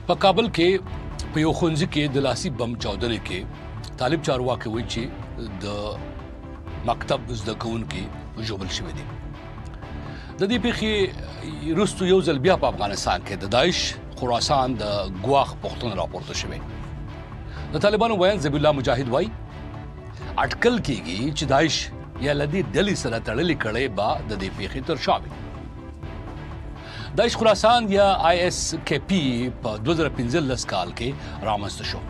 په کابل کې په یو ښوونځي کې د لاسي بم چاودنې کې طالب چارواکي وایي چې د مکتب زده کوونکي وژل شوي دي. د دې پیښې وروسته یو ځل بیا په افغانستان کې د داعش خراسان د ګواښ پوښتنه راپورته شوې. د طالبانو ویاند ذبیح الله مجاهد وایي اټکل کېږي چې داعش یا له دې ډلې سره تړلې کړۍ به د دې پیښې تر شا وي. داعش خراسان یا ISKP په 2015 کال کې رامنځته شو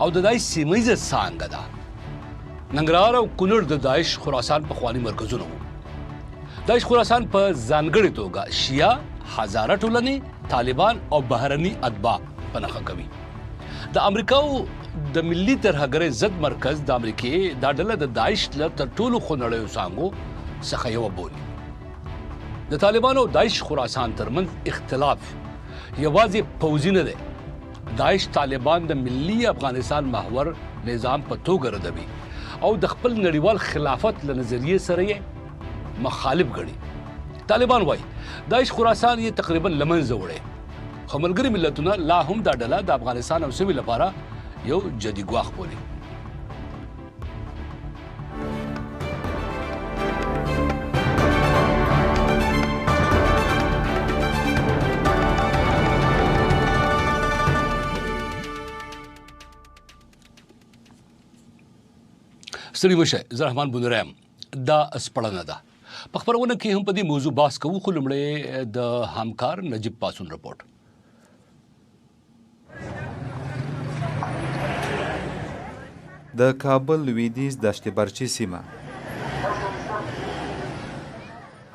او د داعش سیمه څانګه ده. ننګرهار او کونړ د داعش خراسان پخواني مرکزونه وو. داعش خراسان په ځانګړې توګه شیعه، هزاره ټولنې، طالبان او بهرني اتباع په نښه کوي. د امریکا د ملي ترهګرۍ ضد مرکز د امریکې دا ډله د داعش له تر ټولو خونړیو څانګو څخه یوه بولي. د طالبانو او داعش خراسان ترمنځ اختلاف یوازې پوځي نه دی. داعش طالبان د ملي افغانستان محور نظام په توګه ردوي او د خپل نړیوال خلافت له نظریې سره یې مخالف ګڼي. طالبان وایي داعش خراسان یې تقریبا له منځه وړی، خو ملګري ملتونه لا هم دا ډله د افغانستان او سیمې لپاره یو جدي ګواښ بولي. ستړي مه شئ، زه رحمان بونری یم. دا سپړنه ده. په خپرونه کې هم په دې موضوع بحث کوو، خو لومړی د همکار نجیب پاسون رپورټ. د کابل لویدیځ دشت برچي سیمه،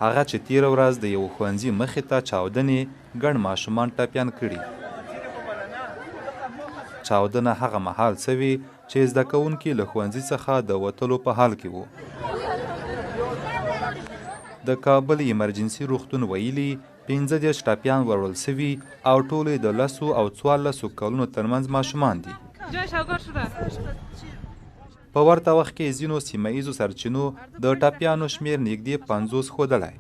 هغه چې تیره ورځ د یو ښوونځي مخې ته چاودنې ګڼ ماشومان ټپیان کړي. چاودنه هغه مهال سوي چې زده کوونکي له ښوونځي څخه د وتلو په حال کې وو. د کابل ایمرجنسي روغتون ویلي 15 ټپیان وروړل سوي او ټول د 10 او 14 کلونو ترمنځ ماشومان دي. په ورته وخت کې ځینو سیمه ایزو سرچینو د ټپیانو شمیر نږدې 50 ښودلی.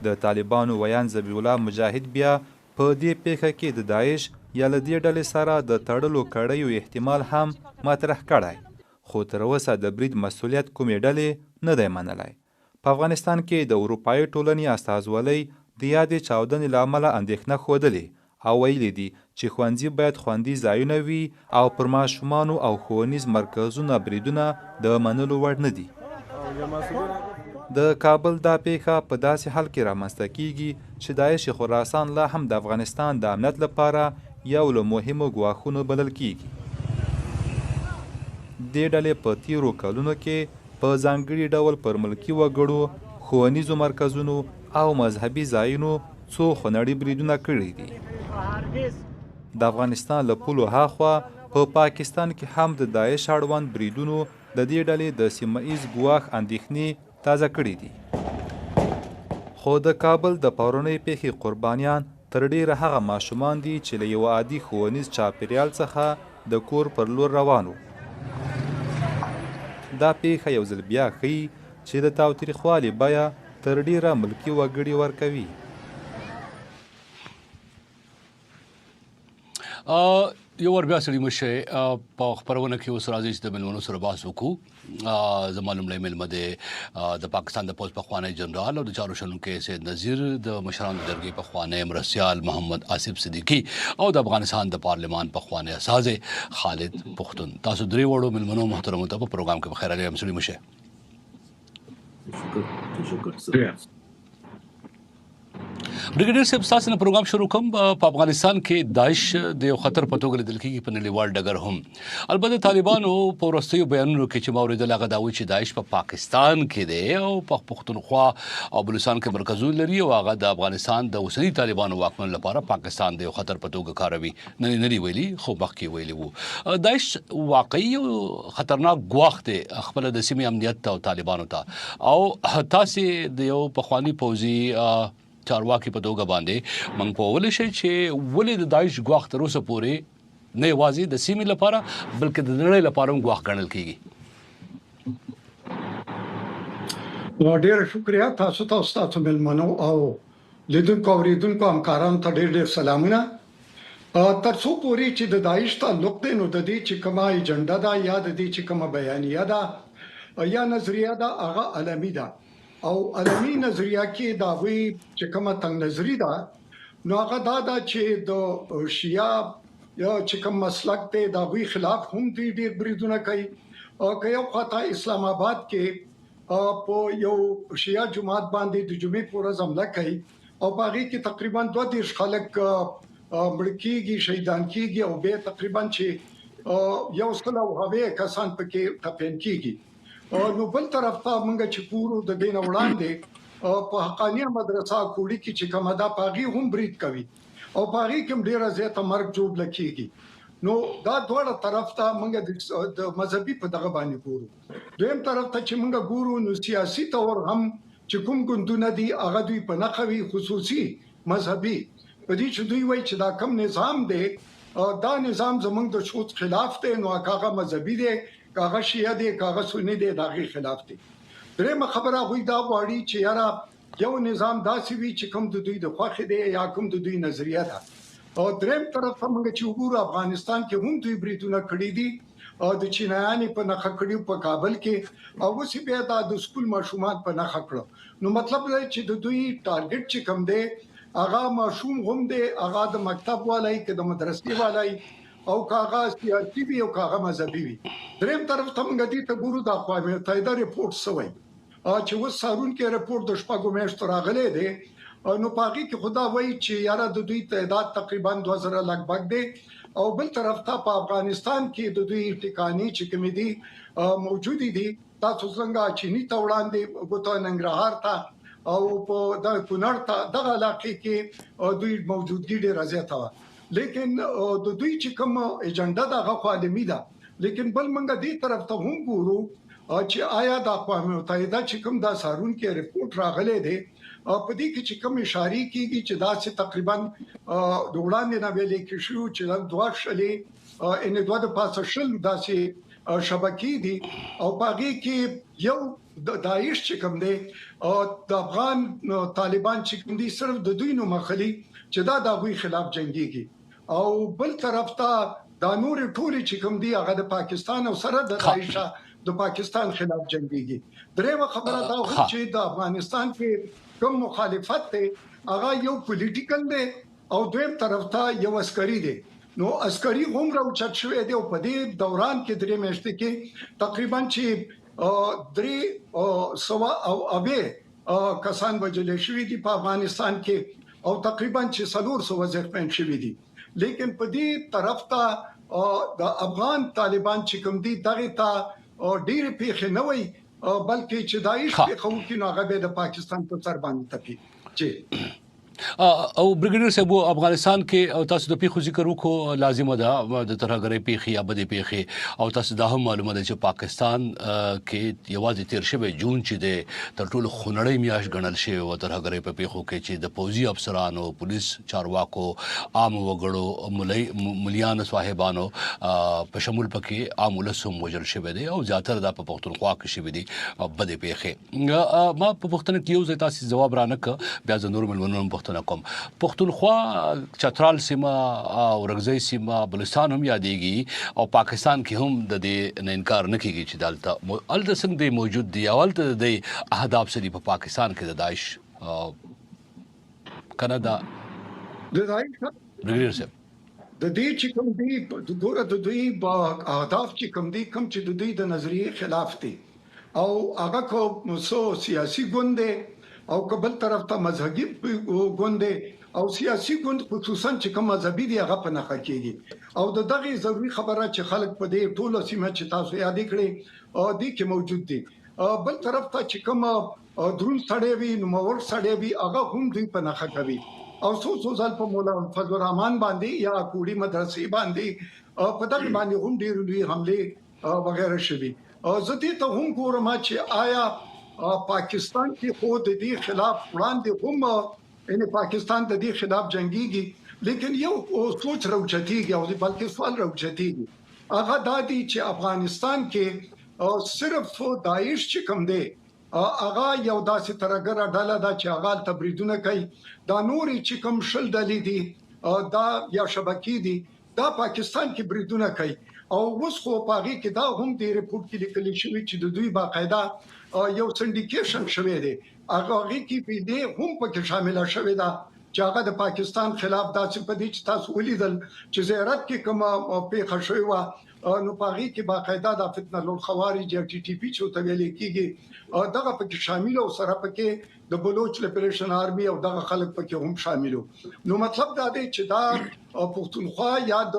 د طالبانو ویاند ذبیح الله مجاهد بیا په دې پیښه کې د داعش یا له دې ډلې سره د تړلو کړیو احتمال هم مطرح کړی، خو تر اوسه د برید مسؤلیت کومې ډلې نه دی منلی. په افغانستان کې د اروپایي ټولنې استازولۍ د یادې چاودنې له امله اندېښنه ښودلې او ویلي دي چې ښوونځي باید خوندي ځایونه وي او پر ماشومانو او ښوونیز مرکزونه بریدونه د منلو وړ نه دي. د کابل دا پیښه په داسې حال کې رامنځته کیږي چې داعش خراسان لا هم د افغانستان د امنیت لپاره یو له مهمو ګواښونو بلل کیږي. دې ډلې په تیرو کلونو کې په ځانګړي ډول پر ملکي وګړو، ښوونیزو مرکزونو او مذهبي ځایونو څو خونړي بریدونه کړي دي. د افغانستان له پولو هاخوا په پاکستان کې هم د داعش اړوند بریدونو د دې ډلې د سیمه ایز ګواښ اندېښنې تازه کړي دي. خو د کابل د پرونۍ پیښې قربانیان تر ډیره هغه ماشومان دي چې له یو عادي ښوونیز چاپیریال څخه د کور پر لور روان وو. دا پیښه یو ځل بیا ښیي چې د تاوتریخوالي بیه تر ډیره ملکي وګړي ورکوي. یو ور بیا سړي مه شئ، په خپرونه کې اوس راځي چې د مېلمنو سره بحث وکړو. زما لومړی مېلمه دی د پاکستان د پوځ پخوانی جنرال او د چارو شنونکی سید نذیر، د مشرانو جرګې پخوانی مرستیال محمد آصف صدیقي او د افغانستان د پارلمان پخوانی استازی خالد پښتون. تاسو درې وړو مېلمنو محترمو ته په پروګرام کې بخیر راغلئ. سړي مه شئ. بریګیډیر صاحب، تاسو نه پروګرام شروع کوم. په افغانستان کې داعش د یو خطر په توګه لیدل کېږي په نړیوال ډګر هم. البته طالبانو په وروستیو بیانونو کې چې ما اورېدل هغه دا وایي چې داعش په پاکستان کې دی او په پښتونخوا او بلوچستان کې مرکزونه لري او هغه د افغانستان د اوسني طالبانو واکمن لپاره پاکستان د یو خطر په توګه کاروي. نه دی ویلي، خو مخکې ویلي وو. داعش واقعي یو خطرناک ګواښ دی خپله د سیمې امنیت او طالبانو ته. او تاسې د یو پخواني پوځي چارواکي په توګه باندې موږ پوهولی شئ چې ولې د داعش ګواښ تر اوسه پورې نه یوازې د سیمې لپاره بلکې د نړۍ لپاره هم ګواښ ګڼل کیږي؟ ډېره شکریا تاسو ته او ستاسو مېلمنو او لیدونکو اوریدونکو همکارانو ته ډېر ډېر سلامونه. تر څو پورې چې د داعش تعلق دی نو د دې چې کومه ایجنډا ده یا د دې چې کومه بیانیه ده یا نظریه ده هغه علمي ده او علمي نظریه کې دا وی چې کومه تنگ نظری ده نو هغه دا ده چې د شیعه یا چې کوم مسلک دی دا وی خلاف هم ډېر بریدونه کوي او که یو خطا اسلام آباد کې په یو شیعه جماعت باندې د جمعې پر ورځ حمله کوي او باغی کې تقریبا 2 خلک مړکیږي شهیدان کیږي او به تقریبا چې یو سلو هغه کسان پکې تپین کیږي نو بل طرف ته موږ چې پورو د دین وړاندې په حقانیه مدرسه کوړي کې چې کومه دا پاغي هم برید کوي او پاغي کوم ډیره زیاته مرګ جوړ لکېږي نو دا ډوړه طرف ته موږ د مذهبي په دغه باندې ګورو دویم طرف ته چې موږ ګورو نو سیاسي تور هم چې کوم ګوندونه دي هغه دوی په نخوي خصوصي مذهبي په دې چې دوی وایي چې دا کم نظام دی دا نظام زمونږ د شوت خلاف دی نو هغه مذهبي دی هغه شیعه دی هغه سنی دی دغه خلاف دی درېمه خبره وي دا غواړي چې یاره یو نظام داسې وي چې کوم د دوی د خوښ دی یا کوم د دوی نظریه ده او درېم طرف ته موږ چې وګورو افغانستان کې هم دوی بریدونه کړی دي او د چینایانو په نخښ کړیو په کابل کې او اوس بیا د سکول ماشومان په نخښ کړو نو مطلب دا چې د دوی ټارګټ چې کوم دی هغه ماشوم هم دی هغه د مکتب والای کې د مدرسې والای او کاغذ سیاسي وي او کاغذ مذهبي وي دریم طرف ته موږ دې ته ګورو د اقوام متحده ریپورت سوی چې و سارون کې ریپورت د شپږو میاشتو راغلی دی نو پاګه کې خدا وایي چې یاره د دوی تعداد تقریبا 2000 لګبګ دی او بل طرف ته په افغانستان کې د دوی ټکاني چې کوم دي موجود دي تاسو څنګه چيني ته وړاندې غوته ننګرهار ته او په د کونړ ته دغه علاقې کې دوی موجودګي ډېر زیاته و لیکن د دوی چې کوم ایجنډا دغه عالمي ده لیکن بل منګه دې طرف ته هم ګورو چې آیا د اقوام متحده چې کوم دا سارون کې ریپورت راغلی دی په دې کې چې کوم اشاره کیږي چې دا چې تقریبا د وړاندې نه ویلې کې شو چې د دوه شلې ان دوه د پاسه شل داسې شبکې دي او باغې کې یو د داعش چې کوم دی او د افغان طالبان چې کوم دي صرف د دوی نو مخلي چې دا د غوي خلاف جنگيږي او بل طرف ته د نور ټولي چې کوم دي هغه د پاکستان او سره د داعش د پاکستان خلاف جنگيږي درېمه خبره دا و چې د افغانستان کې کوم مخالفت دی هغه یو پولیټیکل دی او دویم طرف ته یو عسکري دی نو عسکري هم راوچت شوی دی او په دې دوران کې درې میاشتې کې تقریبا چې درې سوا او ابه کسان وجل شوی دي په افغانستان کې او تقریبا چې 400 زخمیان شوی دي لیکن په دې طرف ته د افغان طالبان چې کوم دي دغه ته ډېر پیښ نه وي بلکې چې داعش په خو کې نو هغه د پاکستان په سر باندې تپي چې او برګیډیر صاحب افغانستان کې او تاسو د پیښو ذکر وکړو لازمه ده د ترهګرۍ پیښې یا بدې پیښې او تاسو دا هم معلومه ده چې پاکستان کې یوازې 13 جون چې د تر ټولو خونړۍ میاشت ګڼل شوی او ترهګرۍ په پیښو کې چې د پوځي افسرانو پولیس چارواکو عام وګړو مليان صاحبانو په شمول پکې عام ولس هم وژل شوی دی او زیاتره د پښتونخوا کې شوی دي بدې پیښې ما په پښتنه کې یو ځای تاسو جواب را نه ک بیا د نور ملمنو کوم پښتونخوا چترال سیمه او رغزي سیمه بلوچستان هم یادېږي او پاکستان کې هم د دې نه انکار نه کیږي چې دلته څنګه دی موجود دی او د اهداف سری په پاکستان کې د داعش کنه د داعش برګیډیر صاحب د دې چې کوم دی ګوره د دوی په اهداف چې کوم دی کوم چې د دوی د نظریه خلاف دي او هغه کوم سیاسي ګوند او قبل طرف ته مذهبي ګوند او سیاسي ګوند خصوصا چې کوم مذهبي دی هغه په نخښه کېږي او د دغه ضروري خبره چې خلک په دې ټولو سیمه چې تاسو یاد کړئ او دې کې موجود دي بل طرف ته چې کوم درون سړی وي نو مور سړی وي هغه هم دوی په نخښه کوي او څو ځل په مولا فضل الرحمن باندې یا کوړي مدرسې باندې په دغه باندې هم ډېر لوی حمله وغیرہ شوي زه دې ته هم ګورم چې آیا پاکستان کې خو د دې خلاف وړاندې هم ان پاکستان د دې خلاف جنگيږي لیکن یو سوچ راوچتيږي او بلکې سوال راوچتيږي هغه د دې چې افغانستان کې صرف داعش چې کوم دی هغه یو داسې ترګره ډله ده چې هغه تبریدونه کوي دا نوري چې کوم شل ډلې دي دا یا شبکې دي دا پاکستان کې بریدونه کوي او اوس خو پاغي کې دا هم دی ریپورت کې لیکل شوی چې د دوی باقاعده یو سندیکیشن شوی دی هغه کې په دې هم پکې شامل شوی دا چې هغه د پاکستان خلاف داسې په دې چې تاسو ولیدل چې زیارت کې کوم پیښه شوی و نو پاغي کې باقاعده د فتنه الخوارج یا ټي ټي پی چې ته ویل کېږي دغه پکې شامل او سره پکې د بلوچ لیبریشن آرمي او دغه خلک پکې هم شاملو نو مطلب دا دی چې دا پښتونخوا یا د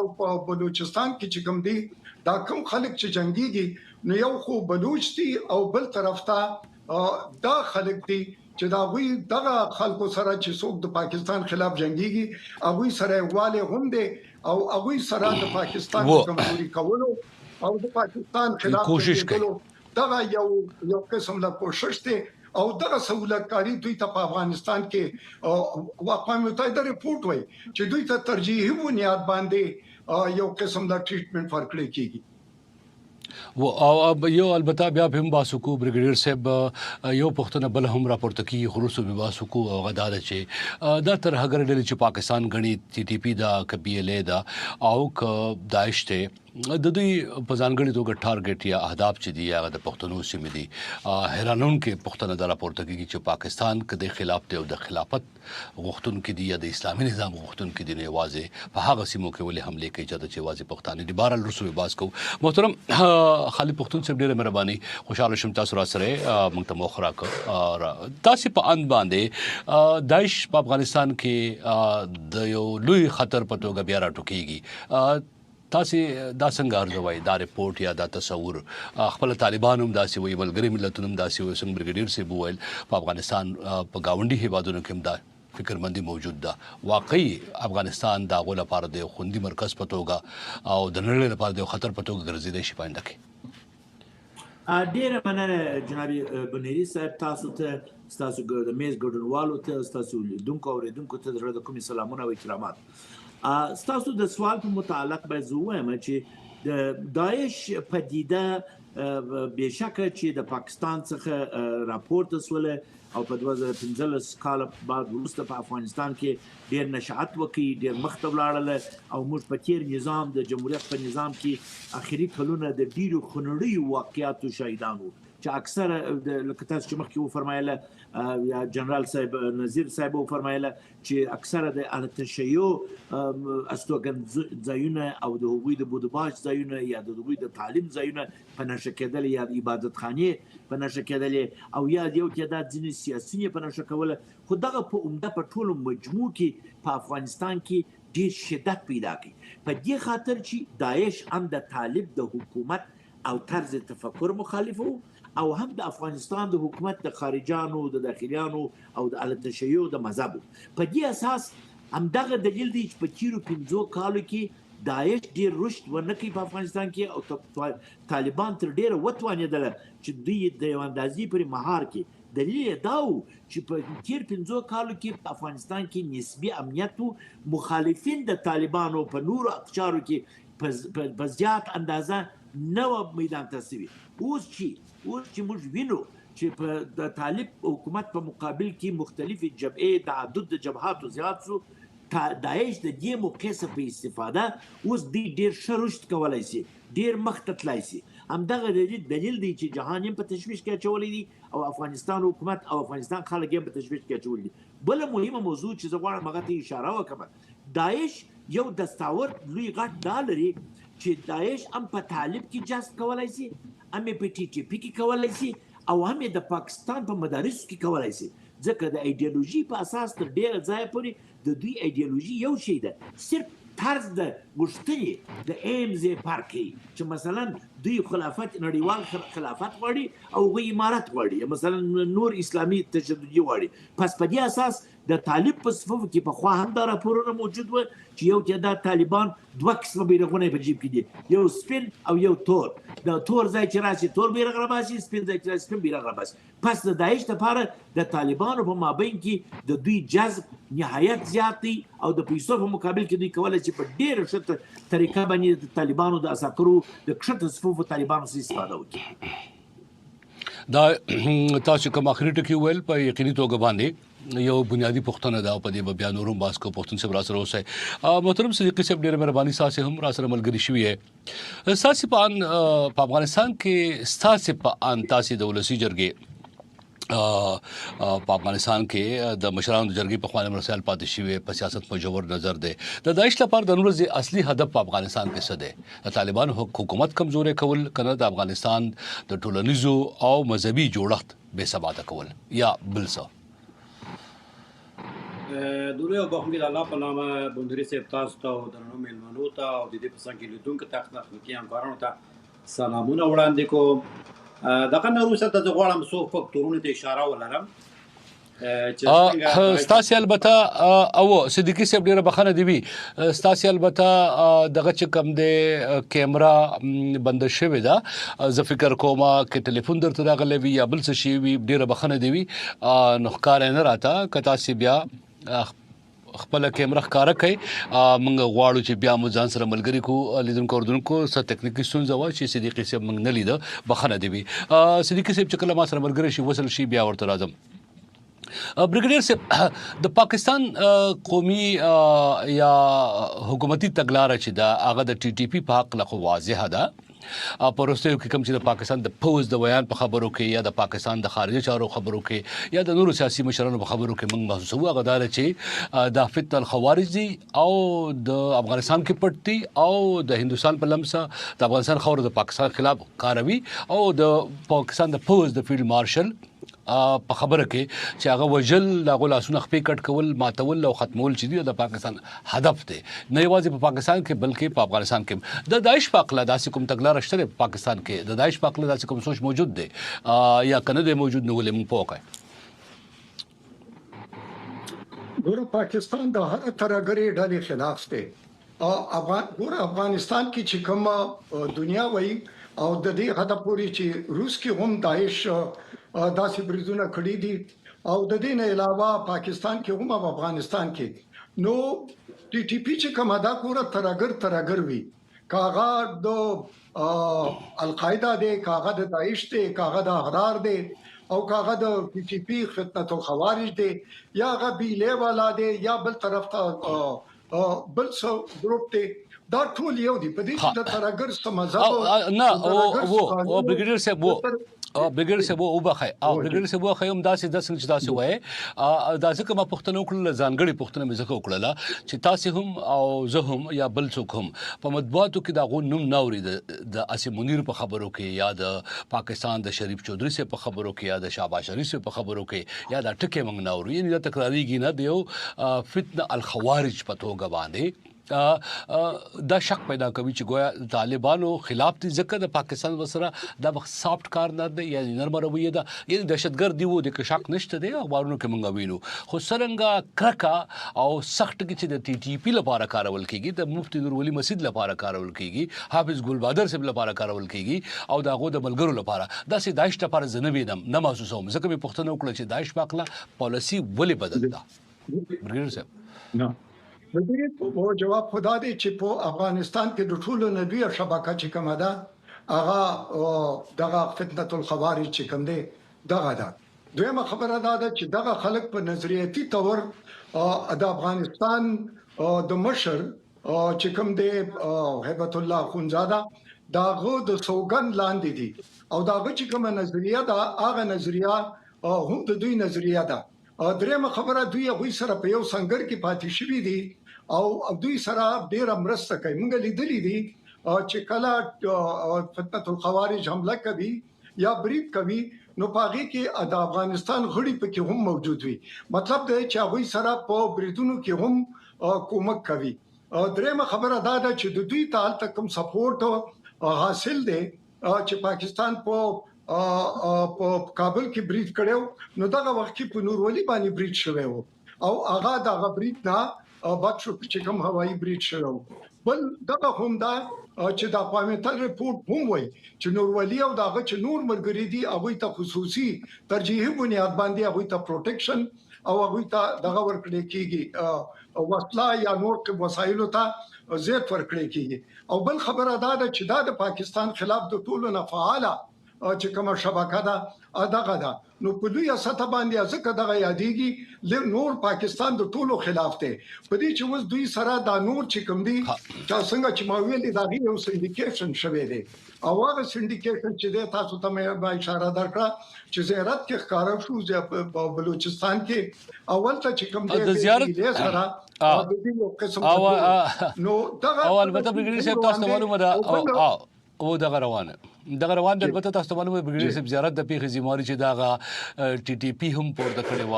بلوچستان کې چې کوم دي دا کوم خلک چې جنگيږي نو یو خو بلوچ دي او بل طرف ته دا خلک دي چې دا وی دغه خلکو سره چې څوک د پاکستان خلاف جنگيږي هغه سره واله هم دي او هغه سره د پاکستان کمزوري کولو او د پاکستان خلاف کوشش کوي دغه یو قسم لا کوشش دی او دغه سہولتکاری دوی ته په افغانستان کې اقوام متحده ریپورت وایي چې دوی ته ترجیحي بنیاد باندې یو قسم لا ټریټمنټ ورکړي کیږي او یو البته بیا هم باسکو بریګیډیر صاحب یو پښتنه بل هم راپورته کی خروسو به باسکو او غدار چې دا تر هغه ډلې چې پاکستان غني ټي ټي پی دا کبي له دا او داعش ته د دوی په ځانګړي توګه ټارګټ یا اهداف چې دی هغه د پښتنو سیمې دي حیرانون کې پښتنه د راپورته کیږي چې پاکستان کې د خلاف ته او د خلافت غوښتون کې دی یا د اسلامي نظام غوښتون کې دی نه واځي په هغه سیمو کې ولې حمله کوي چې واځي پښتانه دی بهر رسوي باز کو محترم خالد پښتون صاحب ډېر مهرباني خوشاله شم تاسو را سره موږ ته مخ راک او تاسو په اند باندې داعش په افغانستان کې د یو لوی خطر په توګه بیا راټوکیږي تاسو دا څنګه ارزوي دا ریپورت یا دا تصور خپل طالبان هم داسې وي بلګری ملتونو هم داسې وي څنګه بریګیډیر سی بوویل په افغانستان په گاونډي هیوادونو کې هم دا فکرمندي موجود ده واقعي افغانستان دا غو لپاره د خوندي مرکز په توګه او د نړۍ لپاره د خطر په توګه ګرځیدای شي پاینده کې ډیره مننه جناب بنيري صاحب تاسو ته تاسو د میز ګډونوالو ته تاسو لیدونکو اوریدونکو ته د کوم سلامونه او احترامات ستاسو د سوال په متعلق به زه وایم چې د داعش پدیده بشکه چې د پاکستان څخه راپورته سوله او په 2015 کال بعد وروسته په افغانستان کې ډېر نشأت وکړي ډېر مخته ولاړل او موږ په تیر نظام د جمهوریت په نظام کې اخري کلونه د ډېرو خنړیو واقعیاتو شاهدانو چې اکثر لکه تاسو چې مخکې وفرمایله یا جنرال صاحب نذیر صاحب وفرمایله چې اکثر د التشیع استوګن ځایونه او د هغوی د بودباش ځایونه یا د هغوی د تعلیم ځایونه په نشه کېدل یا عبادت خانې په نشه کېدل او یا یو تعداد ځینې سیاسي په نشه کوله خو دغه په عمده په ټولو مجموع کې په افغانستان کې ډېر شدت پیدا کوي په دې خاطر چې داعش هم د طالب د حکومت او طرز تفکر مخالف او هم د افغانستان د حکومت د خارجانو د داخليانو او د التشیع د مذهب په دې اساس هم دغه دلیل دی چې په تیرو 15 کالو کې داعش ډیر رشد ورنکړي په افغانستان کې او طالبان تر ډیره وتوانېدل چې دوی د اندازې پر مهار کې دلیل دا و چې په تیر 15 کالو کې په افغانستان کې نسبی امنیت مخالفین د طالبانو په نورو اقشارو کې په زیات اندازه نو میدان ته سوي اوس چې موږ وینو چې په د طالب حکومت په مقابل کې مختلفې جبهې د عدد د جبهاتو زیات سو داعش د دې موقع څخه په استفاده اوس ډیر ښه رشد کولای شي ډیر مخته تلای شي همدغه دلیل دی چې جهان یې په تشویش کې اچولی دی او افغانستان حکومت او افغانستان خلک یې په تشویش کې اچولی دي بل مهمه موضوع چې زه غواړم هغه ته اشاره وکړم داعش یو دستاور لوی غټ دا لري چې داعش هم په طالب کې جذب کولای شي هم په ټي ټي پی کې کولای شي او هم د پاکستان په مدارسو کې کولای شي ځکه د ایډیالوژي په اساس تر ډیره ځای پورې د دوی ایډیالوژي یو شی ده صرف طرز د غوښتنې د ایم زی پارکي چې مثلا دوی خلافت نړیوال خلافت غواړي او غوی امارت غواړي مثلا نور اسلامي تشددي غواړي پس په دې اساس د طالب په صفوف کې په خوا هم دا راپورونه موجود و چې یو تعداد طالبان دوه قسمه بیرغونه په جیب کې دي یو سپین او یو تور د تور ځای چې راشي تور بیرغ را باسي سپین ځای چې راشي سپین بیرغ را باسي پس د داعش لپاره د طالبانو په مابین کې د دوی جذب نهایت زیات دی او د پیسو په مقابل کې دوی کولای چې په ډېره ښه طریقه باندې د طالبانو د عساکرو د کښته صفوفو طالبانو څخه استفاده وکړي دا تاسو کوم اخري ټکی ویل په یقیني توګه باندې یو بنیادی پښتنه دا په دې بیان نورم باس کو پښتون سے را سره اوسه محترم صدیقی صاحب ډېر مهرباني ساسه هم را سره ملګری شوی ہے ساسي په افغانستان کې ستاسو په ان تاسو د ولسی جرګې په افغانستان کې د مشرانو د جرګې په خوانه مرسل پاتې شوی په سیاست مجور نظر دی د داعش لپاره د نور اصلي هدف په افغانستان کې څه دی د طالبان حکومت کمزوري کول کنه د افغانستان د ټولنیزو او مذهبي جوړښت بے ثباته کول یا بل څه دوله او بخښنه د الله په نامه بندري صاحب تاسو ته او درنو مېلمنو ته او د دې په څنګ کې لیدونکو ته تخنیکي همکارانو ته سلامونه وړاندې کوم دغه نه وروسته د غواړم څو فکتورونو ته اشاره ولرم ستاسو البته او صدیقی صاحب ډیره بخنه دی ستاسو البته دغه چې کم دی کیمرا بند شوی دا زه فکر کوم چې ټلیفون درته راغلی وي یا بل څه شي وي ډیره بخنه دی نو ښکار نه راته کتا سی بیا خپل کیمرا ښکارا کوي موږ غواړو چې بیا مو ځان سره ملګری کو لیدونکو اوردونکو څه ټیکنیکي ستونزه وه چې صدیقي صاحب موږ نه لیده بخنه دی صدیقي صاحب چې کله ما سره ملګری شي وصل شي بیا ورته راځم ब्रिगेडियर صاحب د پاکستان قومي یا حکومتي تګلارې چې دا هغه د ټي ټي پی په حق له واضحه ده پروستیو کې کوم چې د پاکستان د پوز د بیان په خبرو کې یا د پاکستان د خارجي چارو خبرو کې یا د نورو سیاسي مشرانو په خبرو کې موږ محسوسو غدار چې د فتنه الخوارج دي او د افغانستان کې پټي او د هندستان په لمسه د افغانستان خور د پاکستان خلاف کاروي او د پاکستان د پوز د فیلډ مارشل په خبره کې چې هغه وجل لاغو لاسونه خپې کټ کول ماتول او ختمول چې دی د پاکستان هدف دی نه یوازې په پاکستان کې بلکې په افغانستان کې د داعش په اقلا داسې کوم تګلار شته په پاکستان کې د داعش په اقلا داسې کوم سوچ موجود دی یا کنه دی موجود نه ولې مونږ پوکای ګور پاکستان د هر ترګری ډلې خلاف دی او افغانستان کې چې کوم دنیا وایي او د دې هدف پوری چې روس کې هم داعش داسې بریدونه کړی دي او د دې نه علاوه پاکستان کې هم او افغانستان کې نو ټي ټي پی چې کومه دا کوره ترګر وی کاغه د القاعده دی کاغه د داعش دی کاغه د احرار دی او کاغه د ټي ټي پی فتنه الخوارج دی یا غبیله والا دی یا بل طرف ته بل څو ګروپ دی دا ټول یو دی په دې چې د ترګر سمزه نه او بریګیډیر صاحب او بریګیډیر صاحب او بخای او بریګیډیر صاحب خو هم داسې د څنګه چې تاسو وایي دا ځکه ما پښتنو کړل ځانګړي پښتنه مې ځکه وکړه چې تاسو هم او زه هم یا بل څوک هم په مطبوعاتو کې دا غو نوم ناوري د اسی منیر په خبرو کې یا د پاکستان د شریف چودھری سے په خبرو کې یا د شهباز شریف سے په خبرو کې یا دا ټکي موږ ناوري یعنی دا تکراریږي نه دیو فتنه الخوارج په توګه باندې دا شک پیدا کوي چې گویا طالبانو خلاف دي ځکه د پاکستان وسره دا سافت کار نه دی یا نرم رویه ده یعنی دهشتګرد دی وو د شک نشته دی اخبارونو کې مونږ وینو خو سرنګا کرکا او سخت کې چې د ټي ټي پی لپاره کارول کیږي د مفتی نور ولی مسجد لپاره کارول کیږي حافظ ګل بادر صاحب لپاره کارول کیږي او دا غو د ملګرو لپاره دا سي داعش لپاره زنویدم نه محسوسوم ځکه په پښتنو کړل چې داعش پاکله پالیسی ولې بدل ده برګیډیر صاحب نه د دې جواب خدا دی چې په افغانستان کې د ټولو ندوی شبکه چې کومه ده هغه دغه فتنه الخوارج چې کوم دی دغه ده دویمه خبره ده چې دغه خلک په نظریاتي تور د افغانستان د مشر چې کوم دی هیبت الله خونزاده داغه د سوګن لاندې دي او داغه چې کومه نظریه ده هغه نظریه هم د دوی نظریه ده درېمه خبره دوی غوي سره په یو څنګه کې پاتې شوی دي او دوی سره ډیر مرسته کوي موږ لیدلې دي چې کله فتنه الخوارج حمله کوي یا برید کوي نو پاغي کې د افغانستان غړي پکې هم موجود وي مطلب دا چې هغه سره په بریدونو کې هم کومک کوي درېمه خبره دا ده چې د دوی تعال تکم سپورټ حاصل دي چې پاکستان په کابل کې برید کړو نو دغه وخت کې په نورولي باندې برید شوی وو او هغه دغه برید نه بچو چې کوم هوایي برید شوی بل دغه هم دا چې د اقوامتل ریپورت هم وایي چې نورولي او دغه چې نور مرګري دي هغه ته خصوصي ترجیحي بنیاد باندې هغه ته پروټیکشن او هغه ته دغه ورکړي کیږي وسله یا نور وسایلو ته زیات ورکړي کیږي او بل خبره دا ده چې دا د پاکستان خلاف د ټولو نه فعاله چې کومه شبکه ده دغه ده نو په لوی سطح باندې ځکه دغه یادېږي نور پاکستان د ټولو خلاف دی په دې چې اوس دوی سره دا نور چې کوم دي چې څنګه چې ما ویلي دا یو سندیکیشن شوی دی او هغه سندیکیشن چې د تاسو ته مې اشاره درکړه چې زیارت کې ښکارا شو په بلوچستان کې اول ته چې کوم د زیارت سره د دې یو قسم نو دغه او البته بریګیډیر صاحب تاسو ته معلومه ده او دغه روان د البته تاسو ته معلومه بریګیډیر صاحب زیارت د پیښې زماري چې داغه ټي ټي پی هم پورته کړی و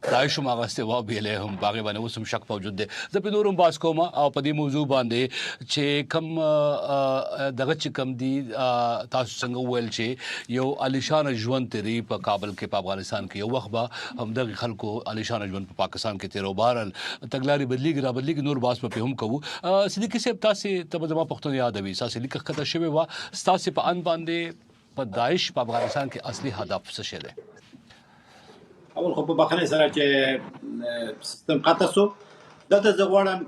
داعش هم هغه استوا بیلې هم باغې باندې اوس هم شک موجود دی زه په نورم باس کوم او په دې موضوع باندې چې کم دغه چې کم دي تاسو څنګه ویل چې یو عالیشان ژوند تیری په کابل کې په افغانستان کې یو وخت به هم دغه خلکو عالیشان ژوند په پاکستان کې تیرو بارل تګلاري بدلیږي نور باس په هم کوو صدیقي صاحب تاسو ته زما پښتون یادوي تاسو لیکه کته شوی و تاسو په ان باندې په داعش په افغانستان کې اصلي هدف څه شی دی اول خو په بخنه سره چې سیستم قطع سو دته زغوړم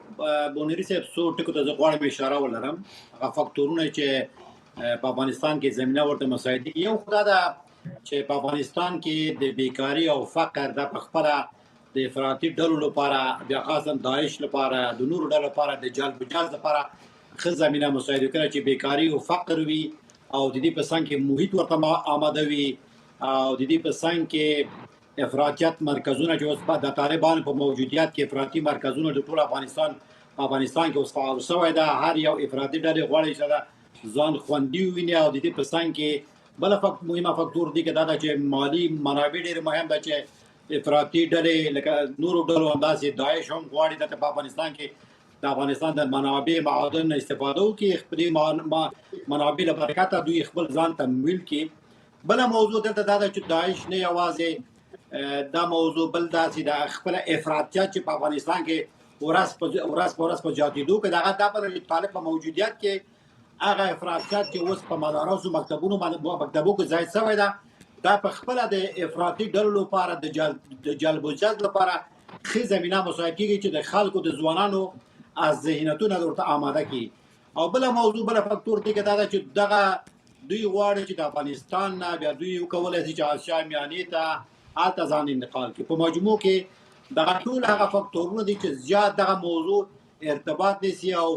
بونری صاحب سو ټکو ته زغوړم اشاره ولرم هغه فاکتورونه چې په افغانستان کې زمينه ورته مساعد یو خدای دا چې په افغانستان کې د بیکاری او فقر د خپله د افراطي ډلو لپاره بیا خاصه داعش لپاره د نورو ډلو لپاره د جلب جذب لپاره خو زمينه مساعد کړي چې بیکاری او فقر وي او د دې په څنګه کې محیط ورته آماده وي او د دې په څنګه کې افراطیت مرکزونه چې اوس په د طالبان په موجودیت کې افراطي مرکزونه د ټول افغانستان کې اوس فعال شوی دا هر یو افراطي ډلې غواړي چې ځان خوندي ویني او د دې په څنګ کې بل مهمه فاکتور دی چې دا چې مالی منابع ډېر مهم ده چې افراطي ډلې لکه نورو ډلو اندازې داعش هم غواړي چې په افغانستان کې د افغانستان د منابع معادن استفاده وکړي خپل منابع له برکته دوی خپل ځان تمویل کړي بل موضوع دلته دا چې داعش نه یوازې دا موضوع بل داسې د خپل افراطیت چې په افغانستان کې ورځ په جاتیدو کې دغه د په طالب په موجودیت کې هغه افراطیت چې اوس په مدارس او مکتبونو کې ځای شوی ده دا په خپل د افراطي ډلو لپاره د جلب و جذب لپاره خې زمينه مساعد کیږي چې د خلکو د ځوانانو از ذهنیتونه ورته آماده کړي او بل موضوع بل فاکتور دی چې دغه دوی غواړي چې د افغانستان نه بیا دوی وکولای شي چې آسیا میانې ته آتا ځان انتقال کی په مجموع کې دغه ټول هغه فاکتورونه دي چې زیات دغه موضوع ارتباط نشي او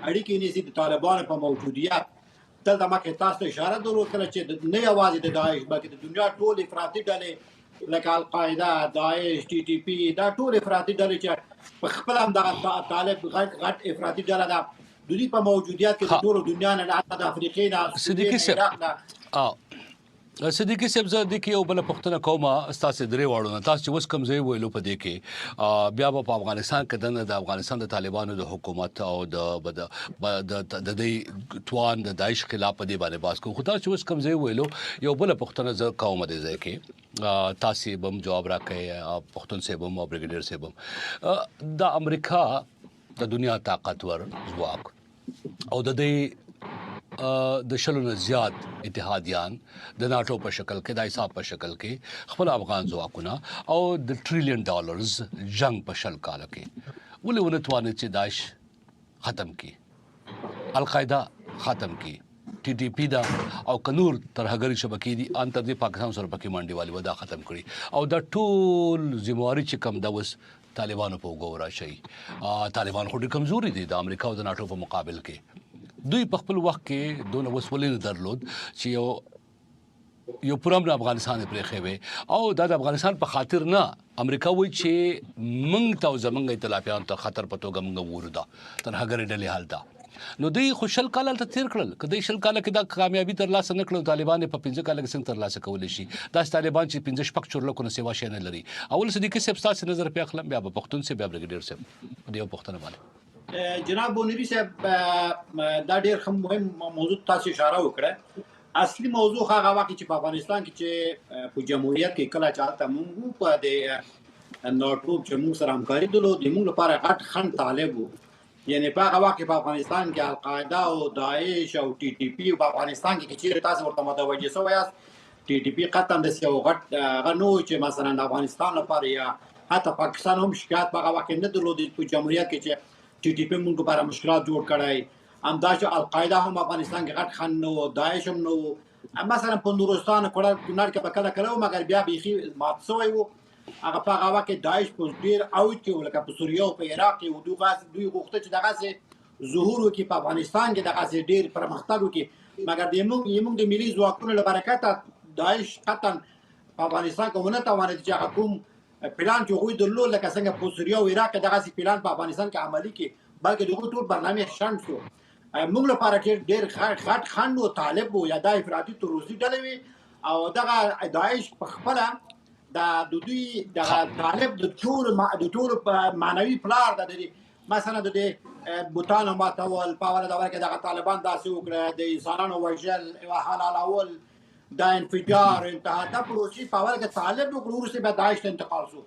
اړیکې نشي د طالبانو په موجودیت دلته ما کې تاسو اشاره درو کړل چې نه یوازې د داعش بلکې د دنیا ټول افراطي ډلې لکه القاعده داعش ټي ټي پی دا ټول افراطي ډلې چې په خپل هم دغه طالب غټ افراطي ډله ده د دې په موجودیت کې د ټول دنیا نه حتی د افریقې نه صدیقي صاحب صدیقي صاحب زه د کې یو بل پښتنه کومه تاسو درې واړو نه تاسو اوس کوم ځای ویلو په دې کې بیا په افغانستان کې د افغانستان د طالبانو د حکومت او د توان د داعش خلاف په دې باندې باس کو خو تاسو اوس کوم ځای ویلو یو بل پښتنه ز کومه دې ځای کې تاسو بم جواب راکې پښتون صاحب او بریګیډیر صاحب د امریکا د دنیا طاقتور ځواک او د دې د شلو زیات اتحادیان د ناتو په شکل کې د حساب په شکل کې خپل افغان ځواکونه او د ټریلیون ډالرز جنگ په شل کال کې ولې ونتوانه چې داعش ختم کی القاعده ختم کی ټي ټي پی دا او کنور ترهګری شبکې دي ان تر دې پاکستان سره پکې منډي والی ودا ختم کړي او د ټول ذمہواری چې کم دا وس طالبانو په وګورا شي طالبان خو ډېر کمزوري دي د امریکا او د ناتو په مقابل کې دوی په خپل وخت کې دونه وسولې درلود چې یو پرم افغانستان پرې خوي او د افغانستان په خاطر نه امریکا وایي چې موږ ته زمونږ ائتلافیان ته خطر پتو غمغه وردا تر هغه ډلې حال دا نو دوی خوشل کال ته تیر کړل کله شل کال کې دا کامیابی تر لاسه نکړو طالبان په 15 کال کې څنګه تر لاسه کول شي دا طالبان چې 15 شپک چورل کو نه سیوا شي نه لري اول صدیقي صاحب تاسو نظر په خپل بیا په پښتون سے بیا بریګیډیر صاحب دیو پښتون باندې جناب بونری صاحب دا ډېر مهم موضوع تاسو اشاره وکړه اصلي موضوع هغه وخت چې په افغانستان کې چې په جمهوریت کې کله چاته موږ په د ناتو چې موږ سره همکاري درلود د موږ لپاره غټ خن طالب وو یعنی په هغه وخت په افغانستان کې القاعده او داعش او ټي ټي پی په افغانستان کې چې تاسو ورته متوجه شوی یاست ټي ټي پی قطعا د یو غټ غنو چې مثلا د افغانستان لپاره یا حتی پاکستان هم شکایت په هغه وخت نه درلود په جمهوریت کې چې ټي ټي پی موږ لپاره مشکلات جوړ کړای همداش القاعده هم افغانستان کې غټ خن نو داعش هم نو مثلا په نورستان کونړ کې به کله کله و مګر بیا بیخي مات شوی و هغه په هغه وخت کې داعش په ډېر اوج کې و لکه په سوریه او په عراق کې و دوی غوښتل چې دغسې ظهور وکړي په افغانستان کې دغسې ډېر پرمختګ وکړي مګر زموږ د ملي ځواکونو له برکته داعش قطعا په افغانستان کې ونه توانېد چې هغه کوم پلان چې هغوی درلود لکه څنګه په سوریه او عراق کې دغسې پلان په افغانستان کې عملي کړي بلکې د هغوی ټول برنامې شنډ شو موږ لپاره ډېر غټ خنډ و طالب و یا دا افراطي تروریستي ډلې وي او دغه داعش په خپله د دوی دغه طالب د ټولو معنوي پلار د مثلا د بوتانو ماتول په اوله دوره کې دغه طالبان داسې وکړه د انسانانو وژل حلالول دا انفجار انتحار دا پروسې په اوله کې طالب وکړو وروسته بیا داعش ته انتقال شو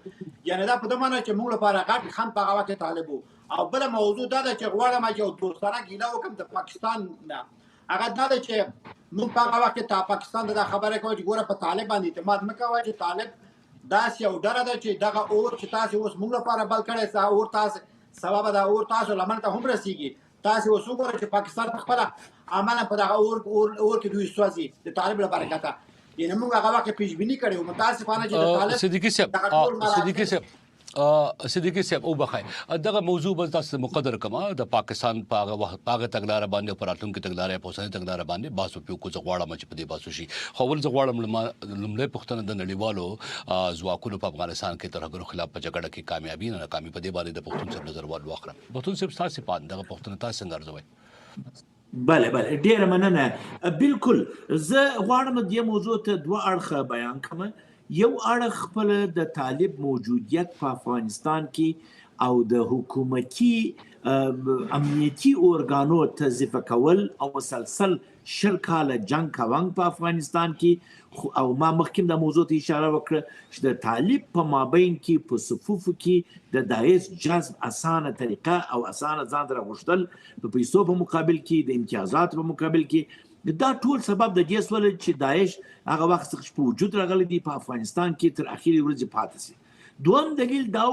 یعنې دا په دې معنی چې موږ لپاره غټ خنډ په هغه وخت کې طالب و او بله موضوع دا ده چې غواړم چې یو دوستانه ګیله وکړم د پاکستان نه هغه دا ده چې موږ په هغه وخت کې پاکستان ته دا خبره کوو چې ګوره په طالب باندې اعتماد مه کوئ چې طالب داسې یو ډله ده چې دغه اور چې تاسې اوس موږ لپاره بل کړی اور تاسې سبب دا اور تاسو لمن ته هم رسیږي تاسې اوس وګورئ چې پاکستان په خپله عملا په دغه اور کې دوی سوځي د طالب له برکته یعنې موږ هغه وخت پیشبیني کړې وه متاسفانه چې د طالب صدیقی صاحب او بخای دغه موضوع بس تاسو مقدر کما د پاکستان پاغه تګلار باندې پراتون کې تګلار په اوسنۍ تګلار باندې باسو پیو کو زغواړه مچ په دې باسو شي خو ول زغواړه لمړی پښتنه د نړیوالو ځواکونو په افغانستان کې ترهګرو خلاف په جګړه کې کامیابی نه ناکامي په دې باندې د پښتون صاحب نظر واخره پښتون صاحب تاسو په دغه پښتنه تاسو څنګه ارزوي بله ډیره مننه بالکل زه غواړم دې موضوع ته دوه اړخه بیان کړم یو اړخ خپل د طالب موجودیت په افغانستان کې او د حکومتي امنیتي اورګانو تضعیف کول او مسلسل 20 کاله جنگ کوونګ په افغانستان کې او ما مخکې د موضوع ته اشاره وکړه چې د طالب په مابین کې په صفوفو کې د داعش جذب اسانه طریقه او اسانه ځان راغوښتل په پیسو په مقابل کې د امتیازات په مقابل کې دا ټول سبب د دې سول چې داعش هغه وخت څخه په وجود راغلی دی په افغانستان کې تر اخیری ورځې پاتې سي دوم دلیل دا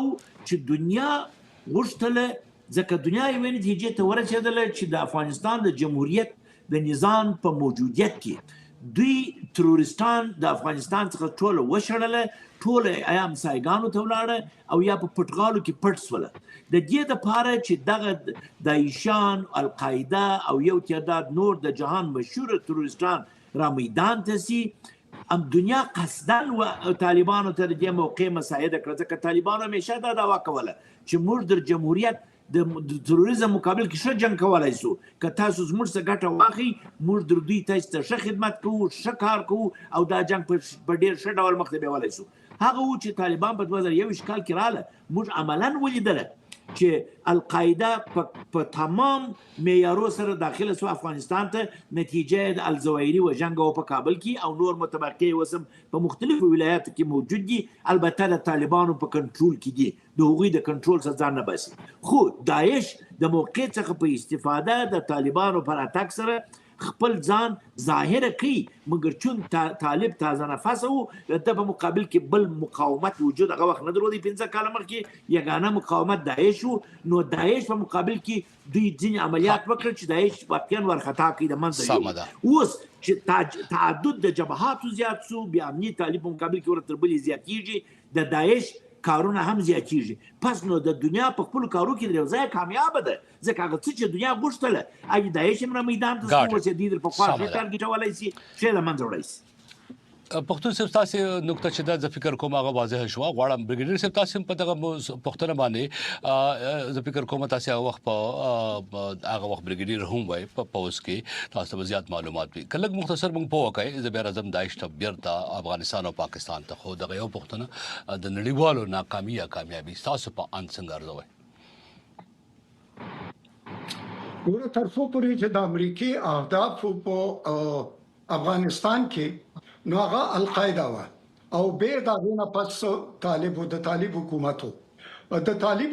چې دنیا غوښتله ځکه دنیا یې نتیجې ته ورسېدله چې د افغانستان د جمهوریت د نظام په موجودیت کې دوی تروریستان د افغانستان څخه ټول وشړله ټول یا همسایګانو ته ولاړه او یا په پټغالو کې پټ سوله د دې دپاره چې دغه داعشان القاعده او یو تعداد نور د جهان مشهور تروریستان را میدان ته سي دنیا قصدن و طالبانو ته د دې موقع مساعده کړه ځکه طالبانو همیشه دا دعوا کوله چې موږ د جمهوریت د تروریزم مقابل کې ښه جنګ کولای شو که تاسو زموږ څخه ګټه واخلئ موږ د دوی تاسو ته ښه خدمت کوو ښه کار کوو او دا جنګ په ډېر ښه ډول مخ ته بیولی شو هغه و چې طالبان په 2021 کال کې رااله موږ عملا ولیدله چې القاعده په تمام معیارو سره داخله سو افغانستان ته نتیجه د الزوایري و جنګ او په کابل کې او نور متبقي وسم په مختلفو ولایاتو کې موجود دي البته د طالبانو په کنټرول کې دي د هغوی د کنټرول څخه ځان نه باسي خو داعش د موقع څخه په استفاده د طالبانو پر اتاک سره خپل ځان ظاهر کوي مګر چون طالب تازه نفس وو د په مقابل کې بل مقاومت وجود هغه وخت نه درلودي 15 کاله مخکې یګانه مقاومت داعش وو نو داعش په مقابل کې دوی ځینې عملیات وکړل چې داعش واقعا ورخطا کړي د منځه اوس چې تعدد د جبهاتو زیات سو بیا امني طالب په مقابل کې ورته بلې زیاتېږي د داعش کارونه هم زیاتېږي پس نو د دنیا په خپلو کارو کې یو ځای کامیابه ده ځکه هغه څه چې دنیا غوښتله اګې داعش هم را میدان ته ورسېدي د پخوا ښه ټارګېټولی شي ښې له منځه وړی شي پښتون صاحب تاسو نقطه چې دا ز فکر کوم هغه واضح شو غواړم بریګیډیر صاحب تاسو په دغه پښتنه باندې ز فکر کوم تاسو هغه وخت بریګیډیر هم وای په پوس کې تاسو زیات معلومات وي کله مختصر موږ په وکای زبر اعظم داعش ته بیرته افغانستان او پاکستان ته خو دغه یو پښتنه د نړیوالو ناکامي یا کامیابی تاسو په ان څنګه ارزوي ګوره تر څو پورې چې د امریکای اهداف په افغانستان کې نو هغه القاعده و او به دا نه پس طالب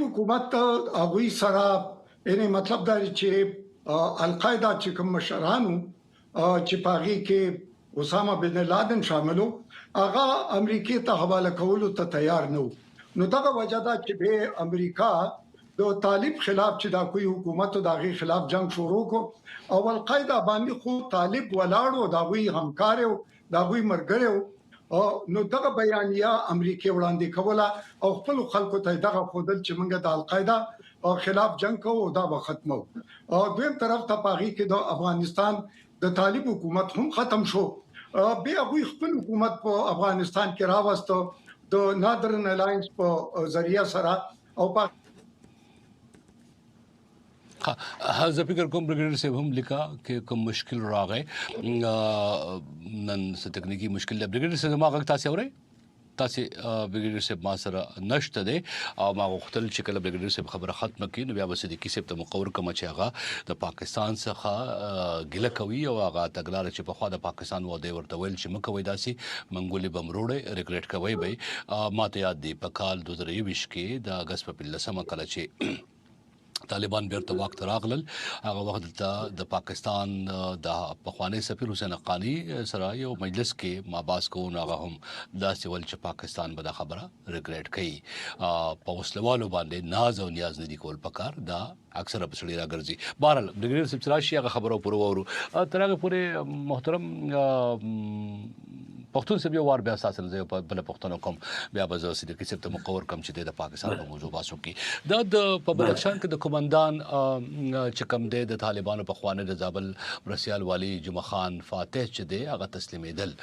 حکومت هغه سره یعنی مطلب دا چې القاعده چې کوم مشرانو چې پاغي کې اسامه بن لادن شاملو هغه امریکای ته حواله کولو ته تیار نه نو دغه وجه دا چې به امریکا د طالب خلاف چې دا کوئی حکومت او دغه خلاف جنگ شروع کو او القاعده باندې خو طالب ولاړو دا وی همکار او دا وی مرګره او نو دغه بیانیه امریکای وړاندې کوله او خپل خلکو ته دغه خودل چې موږ د القاعده او خلاف جنگ کوو دا به ختمو او دویم طرف ته پاغي کې د افغانستان د طالب حکومت هم ختم شو بیا غوي خپل حکومت په افغانستان کې راوستو د نادرن الاینس په ذریعہ سره او په زه فکر کوم برګیډر صاحب هم لیکا کې کوم مشکل راغی نن څه تکنیکی مشکل دی برګیډر صاحب ما غږ تاسو اورئ تاسو برګیډر صاحب ما سره نشته دی او ما غوښتل چې کله برګیډر صاحب خبره ختمه کړي نو بیا به صدیقي صاحب ته مقور کوم چې هغه د پاکستان څخه ګله کوي او هغه تګلارې چې په خوا د پاکستان و دی ورته ویل چې مکوې داسي منګولي بمروړې ریګریټ کوي به ماته یاد دی په کال 2020 کې د اگست په 15 کله چې طالبان بیرته واک ته راغلل هغه وخت ته د پاکستان د پخوانی سفیر حسین حقانی سره یو مجلس کې ماباس کو هغه هم داسې ول چې پاکستان به دا خبره ریګریټ کوي په وسلوالو باندې ناز او نیاز نه دی کول پکار دا اکثر په سړي راګرځي بهرحال برګیډر صاحب راشي هغه خبرو پر وورو ترغه پورې محترم پښتون سبي وار بیا اساسا زه په بل پښتون کوم بیا به زه صدیقي صاحب ته مقور کوم چې د پاکستان په موضوع باسو کې د په بدخشان کې د کومندان چې کوم دی د طالبانو په خوانه د زابل رسیال والی جمعه خان فاتح چې دی هغه تسلیمیدل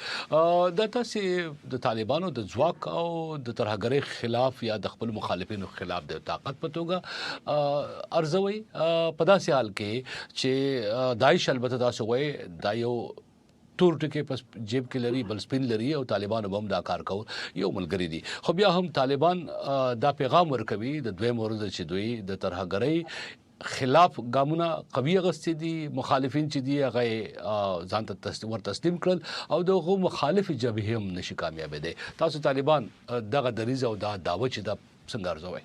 د تاسو د طالبانو د ځواک او د ترهګرۍ خلاف یا د خپل مخالفینو خلاف د طاقت په توګه ارزوي په داسې حال کې چې داعش البته تاسو وایي دا یو تور ټکي پس جیب کې لري بل سپین لري او طالبان هم دا کار کوي یو ملګری دي خو بیا هم طالبان دا پیغام ورکوي د دوی مورز چې دوی د ترهګرۍ خلاف ګامونه قوي غستې دي مخالفین چې دي هغه ځان ته تسلیم کړل او دغه مخالف جبهه هم نشي کامیاب دي تاسو طالبان دغه دریزه او دا داوا چې د څنګه ارزوي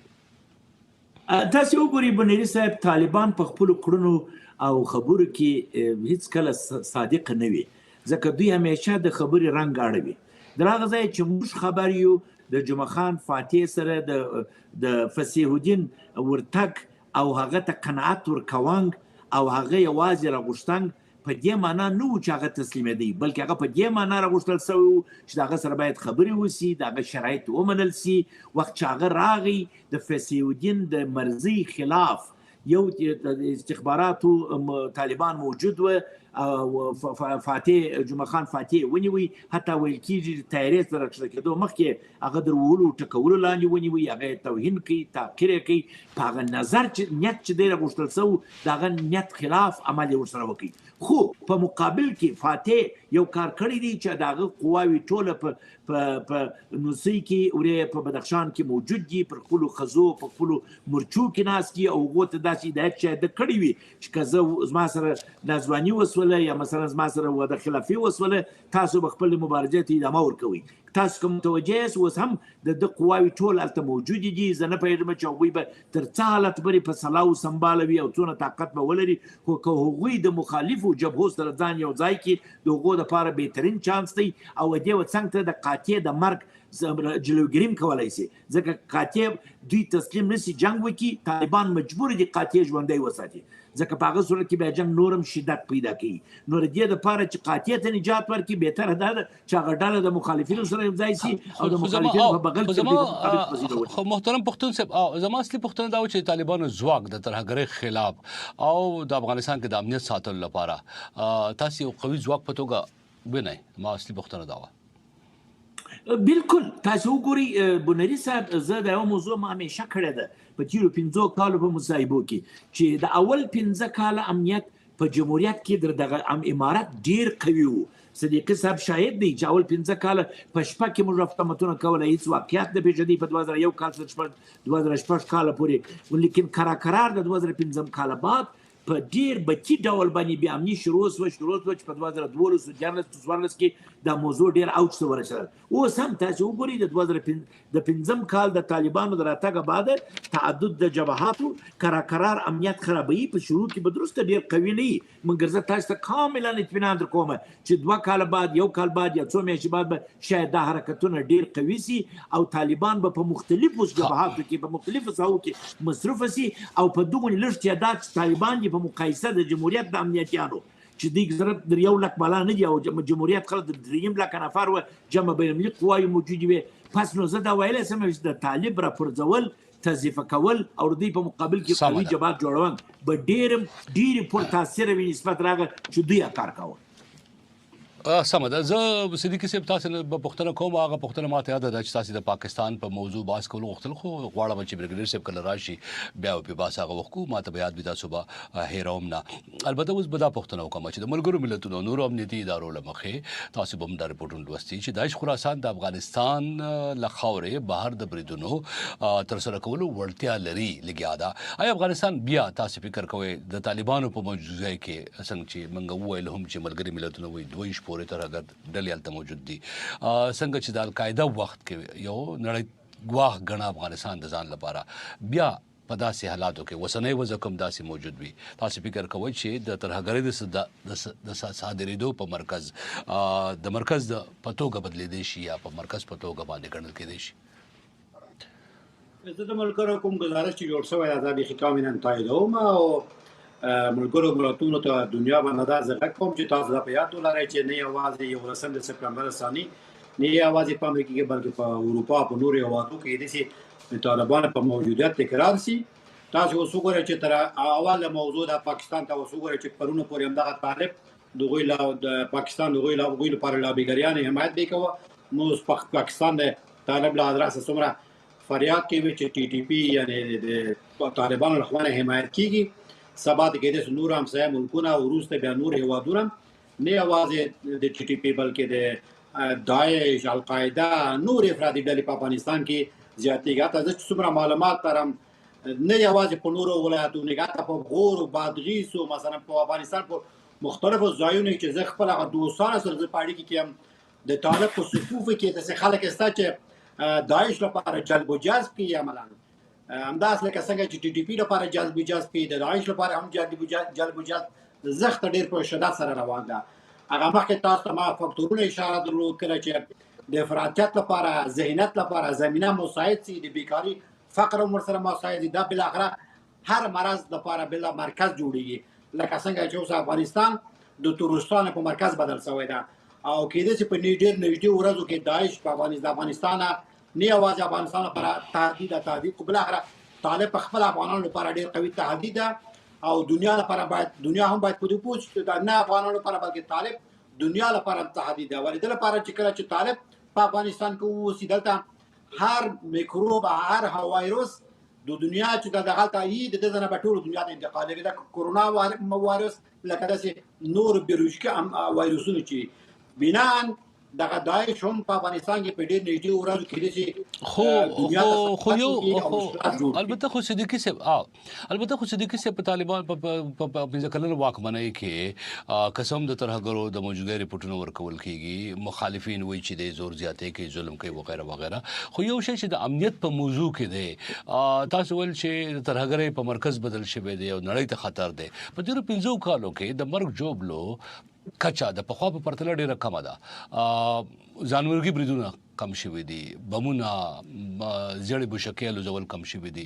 تاسو وګورئ بنيري صاحب طالبان په خپل کړنو او خبرو کې هیڅ کله صادق نه وي ځکه دوی همیشه د خبرې رنګ اړوي د هغه ځای چې موږ خبر یو د جمعه خان فاتح سره د فصیح الدین ورتک او هغه ته قناعت ورکوانګ او هغه یوازې راغوښتنګ په دې معنا نه و چې هغه تسلیمېدی بلکې هغه په دې معنا راغوښتل سوی چې هغه سره باید خبرې وسی دغه شرایط ومنل سي وخت چې هغه راغی د فصیح الدین د مرزي خلاف یو استخباراتو طالبان موجود و فاتح جمعه خان فاتح ونیوي حتی ویل کېږي تیارې سره کښته کېدو مخکې هغه د وولو ټکولو لاندې ونیوي هغه توهین کوي تحقیر کوي په هغه نظر چې نیت چې دی راغوښتل سوی د هغه نیت خلاف عمل یې ورسره وکړي خو په مقابل کې فاتح یو کار کړی دی چې د هغه قواوې ټوله په نوسۍ کې ورې په بدخشان کې موجود دي پر خپلو ښځو په خپلو مرچو کې ناست دي او هغو ته داسې هدایت چې ده کړی وي چې که زه زما سره ناځواني وسوله یا مثلا زما سره وعده خلافي وسوله تاسو به خپل مبارزې ته ادامه ورکوئ تاسو کوم متوجه یاست اوس هم د قواوې ټول هلته موجودې دي زه نه پوهېږم چې هغوی به تر څه حالت پورې په سلاو سنبالوي او څونه طاقت به ولري خو که هغوی د مخالفو جبهو سره ځان یو ځای کړي د هغو دپاره بهترین چانس دی او دې څنګ ته د قاطع د مرګ جلوګیري هم کولی شي ځکه قاطع دوی تسلیم نشي جنګ وکړي طالبان مجبور دي قاطع ژوندی وساتي ځکه په هغه صورت کې بیا جنګ نورم شدت پیدا کوي نو د دې دپاره چې قاطع ته نجات ورکړي بهتره دا ده چې هغه ډله د مخالفینو سره یو ځای شي او د مخالفینو په بغل کې خو محترم پښتون صاحب زما اصلي پوښتنه دا و چې طالبانو ځواک د ترهګرۍ خلاف او د افغانستان کې د امنیت ساتلو لپاره تاسو یو قوي ځواک په توګه وینئ ما اصلي پوښتنه دا وه بالکل تاسو وګورئ بنيري صاحب زه د یو موضوع ما همیشه کړې ده په تیرو 15 کالو په مصاحبو کې چې د اول 15 کاله امنیت په جمهوریت کې دغه امارت ډیر قوي و صدیقي صاحب شاهد دی چې اول 15 کاله په شپه کې موږ رفتمتونه کوله هیڅ واقعیت نه پیژندی په 2001 کال څخه 2006 کال پورې ولیکن قرار د 2015 کال بعد په ډیر بچي ډول باندې بې امني شروع شوه چې په 2012 14 کې دا موضوع ډیر اوج ته ورسېدل. اوس هم تاسو وګورئ د 2015 کال د طالبانو د راتګ بعد تعدد د جبهاتو قرار امنیت خرابوي په شروع کې به درسته ډیر قوي نه وي، مګر زه تاسو ته کاملا اطمینان درکوم چې 2 کال بعد 1 کال بعد یا 2 میاشتې بعد شاید دا حرکتونه ډیر قوي سي او طالبان به په مختلفو جبهاتو کې په مختلفو ساحو کې مصروف سي او په دغه لږ تعداد طالبان په مقایسه د جمهوریت د امنیتیانو چې دوی ضرب در 1 لک بالا نه دي او جمهوریت خلک د 3 لک نفر و جمع بینالمللي قواوې موجودې وي. پس نو زه دا ویلی سم چې د طالب راپرځول تضعیفه کول او دوی په مقابل کې قوي جبهات جوړول به ډېرې پرتاثره وي نسبت راغی چې دوی کار کاوه. سمه ده. زه صدیقي صاحب تاسو نه پوښتنه کوم، هغه پوښتنه ماته یاد ده چې تاسو د پاکستان په موضوع باس کول غوښتل، خو غواړم چې برګډیر صاحب کله راشي بیا په باس هغه وخت ماته به یاد وي تاسو به هیروم نه. البته اوس به دا پوښتنه وکړم چې د ملګرو ملتونو نور امنیتي ادارو له مخې تاسو به هم دا رپورټونه لوستي چې داعش خراسان د افغانستان له خاورې بهر د بریدونو ترسره کولو وړتیا لري لګیا ده. آیا افغانستان بیا تاسو فکر کوئ د طالبانو په موجوده کې څنګه چې موږ وویل هم چې ملګري ملتونه وایي 2 پورې تر اگر ډلې هلته موجود دي، څنګه چې د القاعده وخت کې یو نړۍ ګواښ ګڼه افغانستان د ځان لپاره، بیا په داسې حالاتو کې اوسنی وضع کوم داسې موجود وي، تاسو فکر کوئ چې د ترهګرۍ د صادرېدو په مرکز د مرکز په توګه بدلېدی شي یا په مرکز په توګه باندې ګڼل کېدی شي؟ زه د ملګرو کوم ګزارش چې جوړ شوی دا بیخي کاملا تاییدوم او ملګرو ملتونو ته دنیا باندې دا زه کوم چې تاسو دا په یاد ولرئ چې نه یوازې 11 سپتمبر ثاني نه یوازې په امریکا کې بلکې په اروپا په نورو هیوادو کې د طالبانو په موجودیت تکرار شي. تاسو وسوګورئ چې تر اوله موضوع د پاکستان ته وسوګورئ چې پرونه پورې همدغه طالب د پاکستان دغوی لپاره لابیګریان حمایت وکړه. موږ پاکستان د طالب له ادرسه څومره فریاد کوي چې ټي ټي پی یعنی د طالبانو له خوا حمایت کیږي. سبا د کېدې نور همسایه ملکونه او وروسته بیا نور هیوادونه نه یوازې د ټي ټي پی بلکې د داعش، القاعده، نور افرادي ډلې په افغانستان کې زیاتېږي. حتی زه چې څومره معلومات لرم نه یوازې په نورو ولایتونو کې، حتی په غور او بادغیس او مثلا په افغانستان په مختلفو ځایونو کې چې زه خپل هغه دوستانو سره زه په اړیکه کې هم د طالب په صفوفو کې داسې خلک شته چې داعش لپاره جلب و جذب کوي عملاً همداس لکه څنګه چې ټي ټي پی لپاره جذب کوي د داعش لپاره هم جلب و جذب زخت ډیر په شدت سره روان ده. هغه مخکې تاسو ته ما فاکتورونه اشاره درلود کله چې د افراطیت لپاره، ذهنیت لپاره زمینه مساعد سي، د بیکاری فقر هم ورسره مساعد دي، دا بالاخره هر مرض لپاره بل مرکز جوړیږي لکه څنګه چې اوس افغانستان د تورستان په مرکز بدل شوی ده او کېدای شي په نږدې ورځو کې داعش په افغانستان نه یوازې افغانستان لپاره تهدید خو بالاخره طالب په خپل افغانانو لپاره ډېر قوي تهدید ده او دنیا هم باید په دې پوه شي چې نه افغانانو لپاره بلکې طالب دنیا لپاره تهدید ده. ولې د لپاره چې کله چې طالب په افغانستان کې اوسي دلته هر میکروب، هر وایروس د دنیا چې د هغلته یي د دې نه په ټول دنیا ته انتقال کوي. د کرونا وایروس لکه داسې نور بیولوژیکي وایروسونه چې بناً دغه داعش هم په افغانستان کې په ډېر نږدې ورځو کې خو یو البته خو صدیقي صاحب په طالبان په 15 کلنو واکمنۍ کې قسم د ترهګرو د موجوده ریپورټونو ورکول کیږي، مخالفین وایي چې د زور زیاتې کوي، ظلم کوي وغیرہ وغیرہ. خو یو شی چې د امنیت په موضوع کې دی تاسو ول چې ترهګرۍ په مرکز بدل شوی دی او نړۍ ته خطر دی. په تیرو 15 کالو کې د مرګ جوړلو کچا د پخوا په پرتله ډیره کمه ده، ځانمرګي بریدونه کم شوي دي، بمونه زیړې بوشکې الوزول کم شوي دي،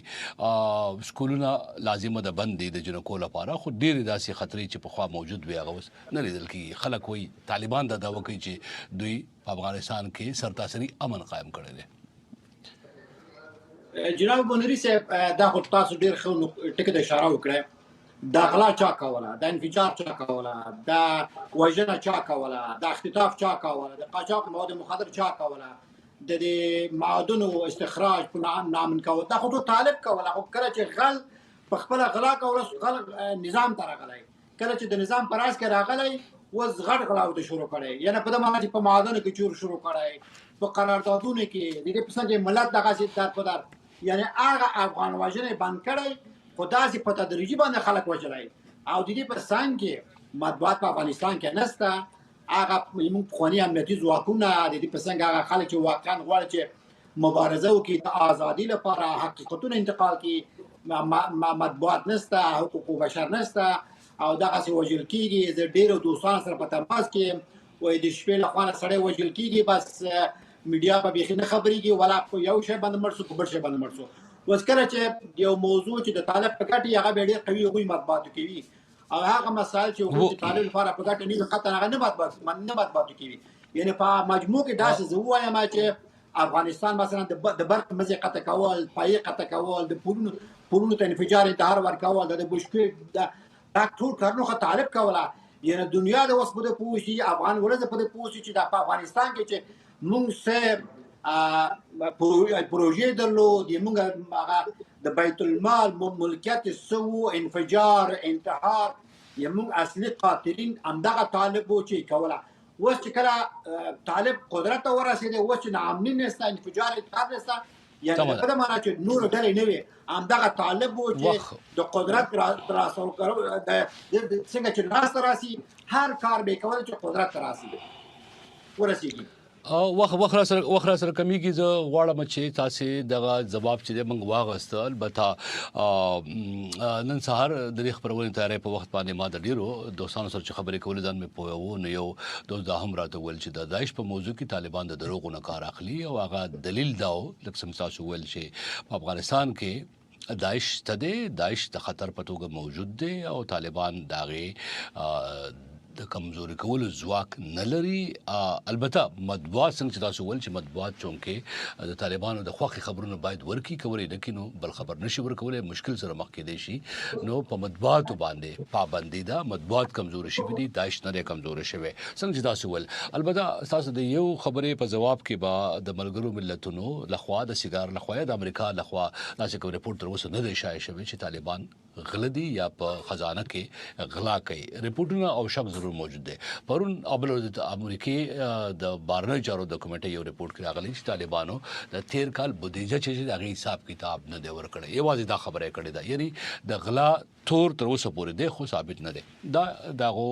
سکولونه لازمه ده بند دي د جنکو لپاره، خو ډېرې داسې خطرې چې پخوا موجود وي هغه اوس نه لیدل کېږي. خلک وایي طالبان دا دعوه کوي چې دوی په افغانستان کې سرتاسري امن قایم کړی دی. جناب بونري صاحب دا خو تاسو ډېر ښه ټکي ته اشاره وکړه. دا غلا چا کوله، دا انفجار چا کوله، دا وژنه چا کوله، دا اختطاف چا کوله، د قاچاق مواد مخدر چا کوله، د معادنو استخراج په نامن کوله، دا خو ټول طالب کوله. خو کله چې غل په خپل غلا کوله غل نظام ته راغلی، کله چې د نظام پر اساس کې راغلی وز غټ غلاوت شروع کړي، یعنی په دمانه چې په معادنو کې چور شروع کړي، په قراردادونو کې د دې په څنګه ملت دغه سي در په در، یعنی هغه افغان وژنې بند کړي خو داسې په تدریجي باندې خلک وژلای. او د دې په څنګ کې مطبوعات په افغانستان کې نشته. هغه موږ پخواني امنیتي ځواکونه د دې په څنګ هغه خلک چې واقعا غواړي چې مبارزه وکړي د ازادي لپاره حقیقتونه انتقال کړي، مطبوعات نشته، حقوق بشر نشته او دغسې وژل کېږي. زه ډېرو دوستانو سره په تماس کې وایي د شپې له خوا نه سړی وژل کېږي، بس میډیا په بیخي نه خبرېږي، ولا په یو شی باندې مړ شو په بل شی باندې مړ شو. اوس کله چې یو موضوع چې د طالب په ګټه هغه به ډېر قوي هغوی مطبوعاتو کوي او هغه مسایل چې هغوی چې طالب لپاره په ګټه نه وي قطعا هغه نه مطبوعاتو کوي. یعنې په مجموع کې داسې زه ووایم چې افغانستان مثلا د برق مزې قطع کول، پایې قطع کول، د پلونو ته انفجار انتحار ورکول، د بشکې دا ټول کارونه خو طالب کوله. یعنې دنیا د اوس په دې پوه شي، افغان ولس په دې پوه شي چې په افغانستان کې چې موږ څه پروژې درلود، موږ هغه د بیت المال ملکیت څه و، انفجار انتحار، موږ اصلي قاتلین همدغه طالب و چې کوله. اوس چې کله طالب قدرت ته ورسېدی، اوس چې ناامني نشته، انفجار انتحار نشته، یعنې په دې معنا چې نورو ډلې نه وي، همدغه طالب و چې د قدرت راسول څنګه چې لاسته راسي هر کار به یې کول چې قدرت ته ورسېږي. وخت را سره کمیږي. زه غواړم چې تاسې دغه ځواب چې دی موږ واغسته. البته نن سهار د دې خپرونې تیاری په وخت باندې ما د ډېرو دوستانو سره چې خبرې کولې ځان مې پوهاوه، نو یو دوست دا هم راته وویل چې د داعش په موضوع کې طالبان د دروغو نه کار اخلي او هغه دلیل دا و لکه څنګه تاسو وویل چې په افغانستان کې داعش ته دی، داعش د خطر په توګه موجود دی او طالبان د هغې د کمزوري کولو ځواک نه لري. البته مطبوعات څنګه چې تاسو ویل چې مطبوعات چونکې د طالبانو د خوښې خبرونه باید ورکړي، کولی نه کړي نو بل خبر نشي ورکولی، مشکل سره مخ کېدی شي. نو په مطبوعاتو باندې پابندي ده، مطبوعات کمزوري شوي دي، داعش نه دی کمزوري شوی څنګه چې تاسو ویل. البته تاسو د یو خبرې په جواب کې به د ملګرو ملتونو لخوا د سیګار لخوا یا د امریکا لخوا داسې کوم رپورټ تر اوسه نه دی شایع شوی چې طالبان غله دي یا په خزانه کې غلا کوي. رپورټونه او شک ضرور موجود دی. پرون د امریکې د بهرنیو چارو د کمیټې یو رپورټ کې راغلی چې طالبانو د تیر کال بودیجه چې د هغې حساب کتاب نه دی ورکړی، یوازې دا خبره یې کړې ده. یعنې د غلا تور تر اوسه پورې دی خو ثابت نه دی. دا د هغو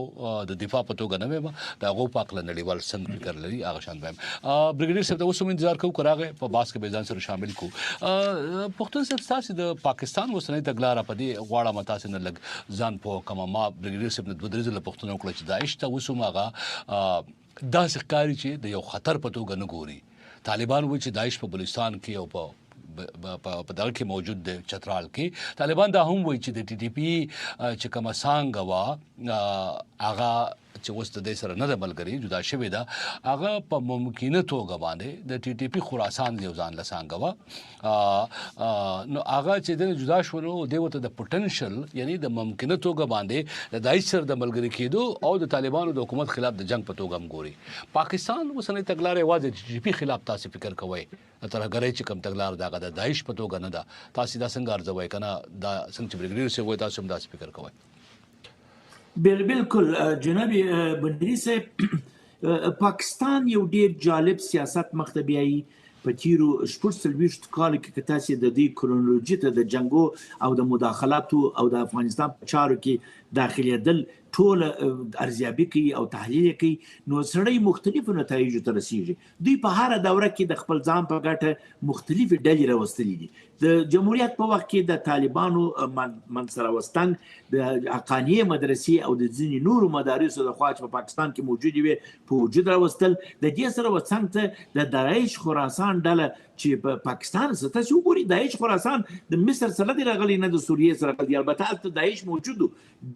د دفاع په توګه نه ویم، د هغو په هکله نړیوال څنګه فکر لري هغه شان به یم. بریګیډیر صاحب ته اوس هم انتظار کوو که راغی په بحث کې به ځان سره شامل کړو. پښتون صاحب ستاسې د پاکستان اوسنۍ تګلاره په دې غواړم تاسې نه لږ ځان پوه کړم. ما بریګیډیر صاحب نه دوه درې ځله پوښتنه وکړه چې داعش ته اوس هم هغه داسې ښکاري چې د یو خطر په توګه نه ګوري. طالبان وایي چې داعش په بلوچستان کې او په دغه کې موجود دی چترال کې. طالبان دا هم وایي چې د ټي ټي پي چې کومه څانګه وه هغه چې اوس د دې سره نه ده ملګري، جدا شوې ده، هغه په ممکنه توګه باندې د ټي ټي پي خراسان یو ځان له څانګه وه، نو هغه چې د جدا شو نو دی ورته د پوټنشل یعنی د ممکنه توګه باندې د داعش سره د ملګري کېدو او د طالبانو د حکومت خلاف د جنگ په توګه هم ګوري. پاکستان اوسنۍ تګلاره یوازې د ټي ټي پي خلاف تاسې فکر کوئ، ترهګرۍ چې کوم تګلاره دغه د داعش په توګه نه ده، تاسې دا څنګه ارزوئ که نه دا څنګه چې بریګیډیر صاحب وایي تاسو هم داسې فکر کوئ؟ بالکل جناب بندري صاحب، پاکستان یو ډیر جالب سیاست مخته بیایي. په تیرو 40 کالو کې که تاسې د دې کرونولوژي ته د جنګو او د مداخلاتو او د افغانستان په چارو کې داخلېدل ټول ارزیابي کوي او تحلیل کوي، نو سړی مختلفو نتایجو ته رسیږي. دوی په هره دوره کې د خپل ځان په ګټه مختلفې ډلې راوستلي دي. د جمهوریت په وخت کې د طالبانو منځ راوستنګ د حقانیې مدرسې او د ځینې نورو مدارسو لخوا چې په پاکستان کې موجودې وې په وجود راوستل. د دې سره وڅنګ ته د داعش خراسان ډله چې په پاکستان سره تاسو وګورئ، داعش خراسان د مصر سره دی راغلی، نه د سوریې سره راغلی. البته هلته داعش موجود و.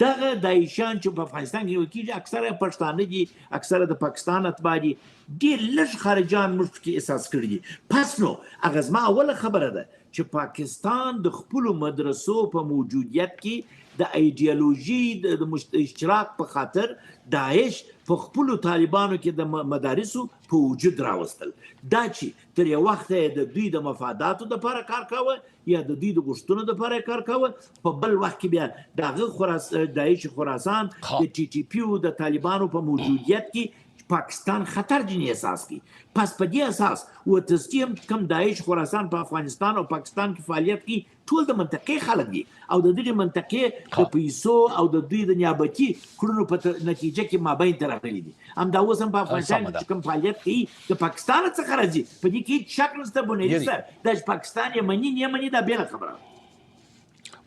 دغه داعشیان چې په افغانستان کې کېږي اکثره پښتانه دي، اکثره د پاکستان اتباع دي، ډېر لږ خارجان موږ کې احساس کړي دي. پس نو هغه زما اوله خبره ده چې پاکستان د خپلو مدرسو په موجودیت کې د ایډیالوژي د اشتراک په خاطر داعش په خپلو طالبانو کې د مدارسو په وجود راوستل. دا چې تر یو وخته د دوی د مفاداتو دپاره کار کاوه یا د دوی د غوښتنو دپاره کار کاوه، په بل وخت کې بیا د هغه داعش خراسان د ټي ټي پي او د طالبانو په موجودیت کې پاکستان خطر جنی احساس کی پس په دې اساس و تسجیم کم داعش خراسان په افغانستان او پاکستان کې فعالیت کی ټول د منطقې خلک دي او د دې منطقې د پیسو او د دوی د نیابتي کړنو په نتیجه کې مابین ته راغلي دي همدا اوس هم په افغانستان کې کوم فعالیت کوي د پاکستان څخه راځي په دې کې شک نشته بنې سره د پاکستان یمني نه دا بیره خبره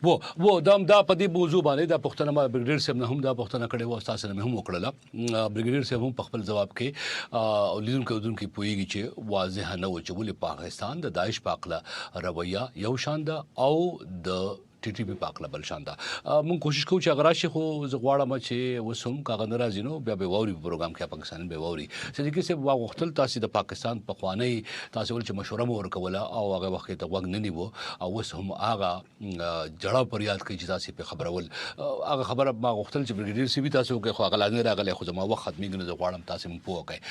و دا په دې موضوع باندې د پښتنه ما بریګیډر صاحب نه هم دا پښتنه کړي و استاد سره هم وکړله بریګیډر صاحب هم په خپل جواب کې او لیدونکو پوهیږي چې واضح نه و چې ولې پاکستان د داعش پاکله رویه یو شان ده او د ټي ټي پی پاکله بل شان ده مونږ کوشش کوو چې اگر راشي خو زه غواړم چې وسوم کاغه ناراضي نو بیا به ووري پروګرام کې پاکستان به ووري صدیقي صاحب واغختل تاسو د پاکستان په خوانی تاسو ول چې مشوره مو ورکوله او هغه وخت ته وګ نه نیو او وسوم هغه جړه پر یاد کوي چې تاسو په خبرول هغه خبره ما غختل چې بریګیډر سی بي تاسو کې خو غلا نه راغله خو زما وخت ختمي نه غواړم تاسو مو پوه کوي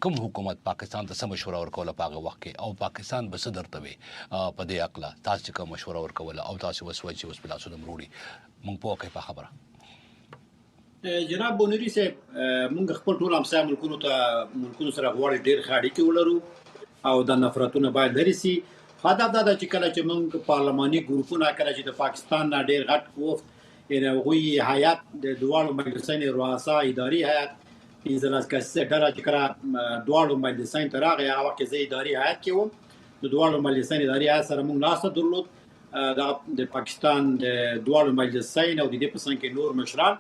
کوم حکومت پاکستان ته سم مشوره ورکوله په هغه وخت کې او پاکستان به صدر ته وي په دې عقله تاسو کوم مشوره ورکوله او تاسو وسوي چې اوس بلاسو د مروړي مونږ په کې په خبره جناب بونری صاحب مونږ خپل ټول همسایه ملکونو سره غواړي ډېر ښه اړیکې ولرو او د نفرتونو باید لرې سي هدف دا ده چې کله چې مونږ پارلماني ګروپونه کله چې د پاکستان نه ډېر غټ وفد یعنې هغوی هیات د دواړو مجلسین رؤسا اداري هیات 15 کسیزه ډله چې کله دواړو مجلسین ته راغی هغه وخت زه اداري هیات کې وم د دواړو مجلسین اداري هیات سره مونږ ناسته درلود د پاکستان د دواړو مجلسین او د دې په څنګ کې نور مشران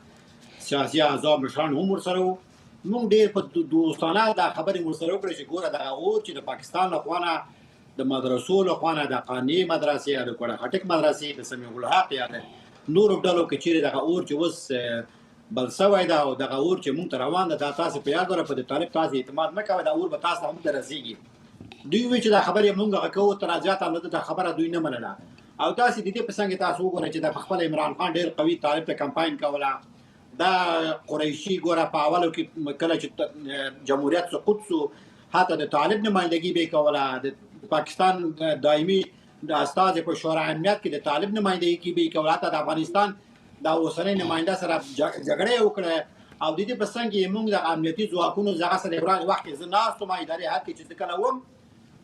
سیاسي اعضا مشران هم ورسره وو موږ ډېر په دوستانه دا خبرې ورسره وکړې چې ګوره دغه اور چې د پاکستان له خوا نه د مدرسو له خوا نه د قانع مدرسې یا د کوړه خټک مدرسې د سمیع الحق یا د نورو ډلو کې چیرې دغه اور چې اوس بل سوی ده او دغه اور چې مونږ ته روان ده دا تاسو په یاد ولرئ په دې طالب تاسو اعتماد مه کوئ دا اور به تاسو هم ته رسېږي دوی وایي چې دا خبرې مونږ هغه کوو تراجعات هم نه ده خبره دوی نه منله او تاسو د دې په څنګه تاسو وګورئ چې د خپل عمران خان ډېر قوي طالب ته کمپاین کوله دا قریشي ګوره په اولو کې کله چې جمهوریت سقوط شو حتی د طالب نمایندګي به کوله د پاکستان دایمي د استاد په شورا امنیت کې د طالب نمایندګي کې به کوله حتی د افغانستان د اوسنۍ نماینده سره جګړه وکړه او د دې په څنګه کې موږ د امنیتي ځواکونو زغه سره وران وخت زه ناستم اداري حق چې کله وم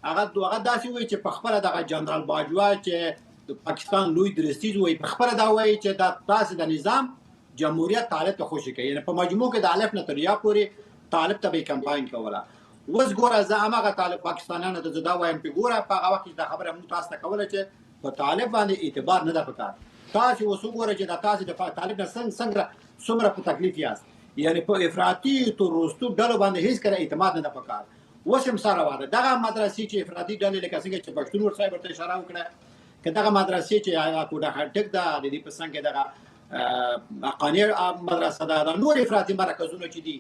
هغه داسې وایي چې په خپل دغه جنرال باجوا چې د پاکستان لوی درستیز وایي په خپل دا وایي چې دا تاسو د نظام جمهوریت طالب ته خوشی کوي یعنی په مجموع کې د الف نه تر یا پورې طالب ته به کمپاین کوله وس ګوره زه هغه طالب پاکستانانو ته دا وایم چې ګوره په هغه وخت دا خبره موږ تاسو ته کوله چې په طالب باندې اعتبار نه ده پکار تاسو وسوګوره چې دا تاسو د طالب نه څنګه څومره په تکلیف یاست یعنی په افراطي تروریستو ډلو باندې هیڅ کله اعتماد نه ده پکار وسم سره واده دغه مدرسې چې افراطي ډلې لکه څنګه چې پښتون ورسره ورته اشاره وکړه کداغه مدرسې چې هغه کوډه خټک ده د دې په څنګه دغه قانع مدرسه ده نور افراطي مرکزونه چې دي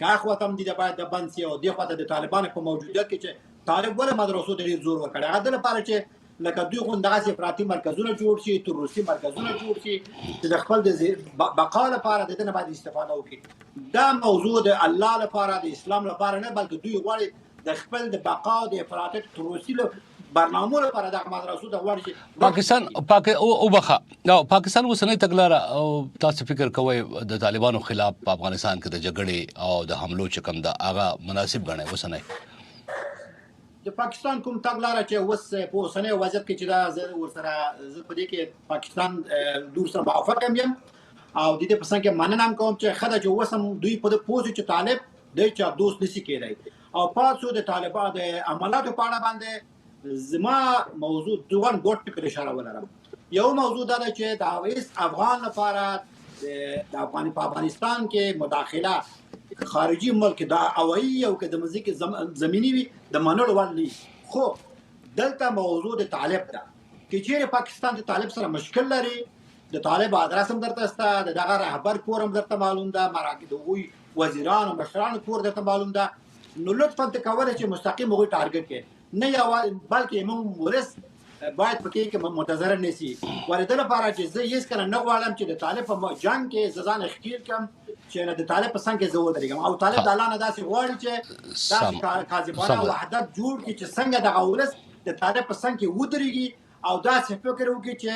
که اخوات هم دي د باید د بند سي او د خواته د طالبانو په موجودیت کې چې طالب ول مدرسو ته ډیر زور ورکړي هغه د لپاره چې لکه دوی غوندغه افراطي مرکزونه جوړ شي تروریستي مرکزونه جوړ شي چې د خپل د بقا لپاره د دې نه باید استفاده وکړي دا موضوع د الله لپاره د اسلام لپاره نه بلکې دوی غواړي د خپل د بقا او د افراطي تروریستي برنامه لپاره د مدرسو د غواړي پاکستان اوسنۍ تګلاره او تاسو فکر کوئ د طالبانو خلاف په افغانستان کې د جګړې او د حملو چې کوم د هغه مناسب ګڼي اوسنۍ د پاکستان کوم تګلاره چې اوس په اوسنۍ وضعیت کې چې دا ورسره زه په دې کې پاکستان دور سره موافق یم او د دې په څنګه مننه کوم چې خدای چې اوس هم دوی په پوزي چې طالب د چا دوست نشي کېدای او پاتو د طالبانو د عملاتو په اړه باندې زما موضوع دوه ګوت کې اشاره ولرم یو موضوع دا چې د اویس افغان لپاره د افغانستان کې مداخله خارجي ملک دا اوایي او که د مزيک زمینی وي د منلو ولې خو دلته موضوع د طالب ده چې چیرې پاکستان د طالب سره مشکل لري د طالب ادرس هم درته ستا دغه رهبر کور هم درته معلوم ده مراکز وی وزیران او مشران کور درته معلوم ده نو لطفا ته کولای چې مستقیم وګړي ټارګټ کې نه یو بلکې موږ ورس باید پکې کې منتظر نشي ورته لپاره چې زه هیڅ کله نه غواړم چې د طالب په جنگ کې ځان اختیار کم چې د طالب په څنګه زه ودرېږم او طالب د الله نه داسې غواړي چې داسې کاذبانه وحدت جوړ کړي چې څنګه دغه ولس د طالب په څنګه کې ودرېږي او داسې فکر وکړي چې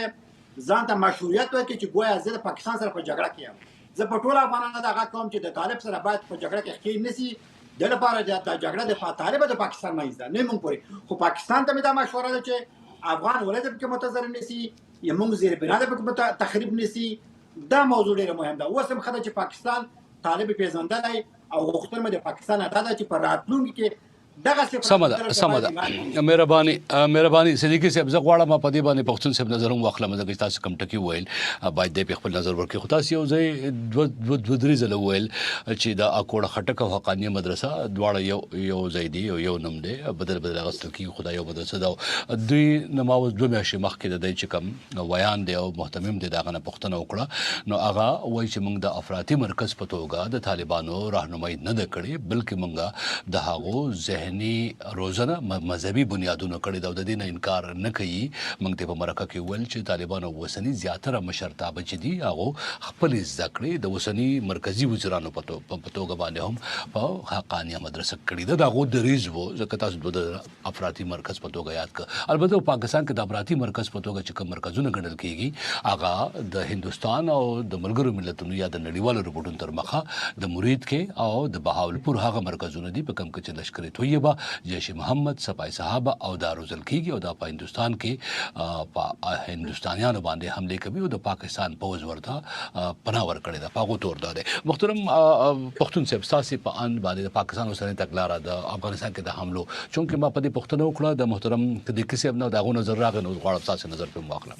ځان ته مشروعیت ورکړي چې ګویا زه د پاکستان سره په جګړه کې یم زه په ټول افغانانو دغه کوم چې د طالب سره باید په جګړه کې ښکېل نشي د لپاره د جګړه د طالب د پاکستان منځ ده نه مونږ پورې خو پاکستان ته مې دا مشوره ده چې افغان ولادت کې متضرر نشي یا مونږ زیر بناده په تخریب نشي دا موضوع ډیره مهم ده اوس هم خدای چې پاکستان طالب پیژندلای او غوښتنه مې د پاکستان ادا ده چې په راتلونکي کې سمه ده مهرباني صدیقي صاحب زه غواړم په دې باندې پښتون صاحب نظر واخلم ځکه تاسو کوم ټکی ویل باید د خپل نظر ورکړي خو تاسو یو ځای دوه درې ځله ویل چې د اکوړه خټک او حقانیه مدرسه دواړه یو ځای دی یو نوم دی بدل غسل کی خدای یو مدرسه دا دوی نماوز دوه میاشتې مخکې د دې چې کوم ویان دی او محتمم دی دا غنه پښتنه وکړه نو هغه وایي چې موږ د افراطي مرکز په توګه د طالبانو راهنمایي نه ده کړې بلکې موږ د هغو ذهني روزنه مذهبي بنیادونو کړي دا د دې نه انکار نه کوي موږ ته په مرکه کې ول چې طالبانو وسنی زیاتره مشرتابه چې دي هغه خپل زده کړې د وسنی مرکزی وزیرانو په توګه باندې هم په حقانیه مدرسه کړي دا غو دریز وو ځکه تاسو د افراطي مرکز په توګه یاد کړ البته پاکستان کې د افراطي مرکز په توګه چې کوم مرکزونه ګڼل کیږي هغه د هندستان او د ملګرو ملتونو یا د نړیوالو رپورټونو تر مخه د مرید کې او د بهاولپور هغه مرکزونه دي په کوم کې چې لشکر طیبه جیش محمد سپای صحابه او داروزل کیږي او د هندستان کې په هندستانیانو باندې حمله کوي او د پاکستان پوز ورته پناه ورکړي دا پاغو تور ده محترم پښتون صاحب ساسي په ان باندې د پاکستان سره تګلارا د افغانستان کې د حملو چونکه ما په دې پښتنو وکړه د محترم د کیسه ابنو دغه نظر راغی نو غواړم تاسو نظر په واخلم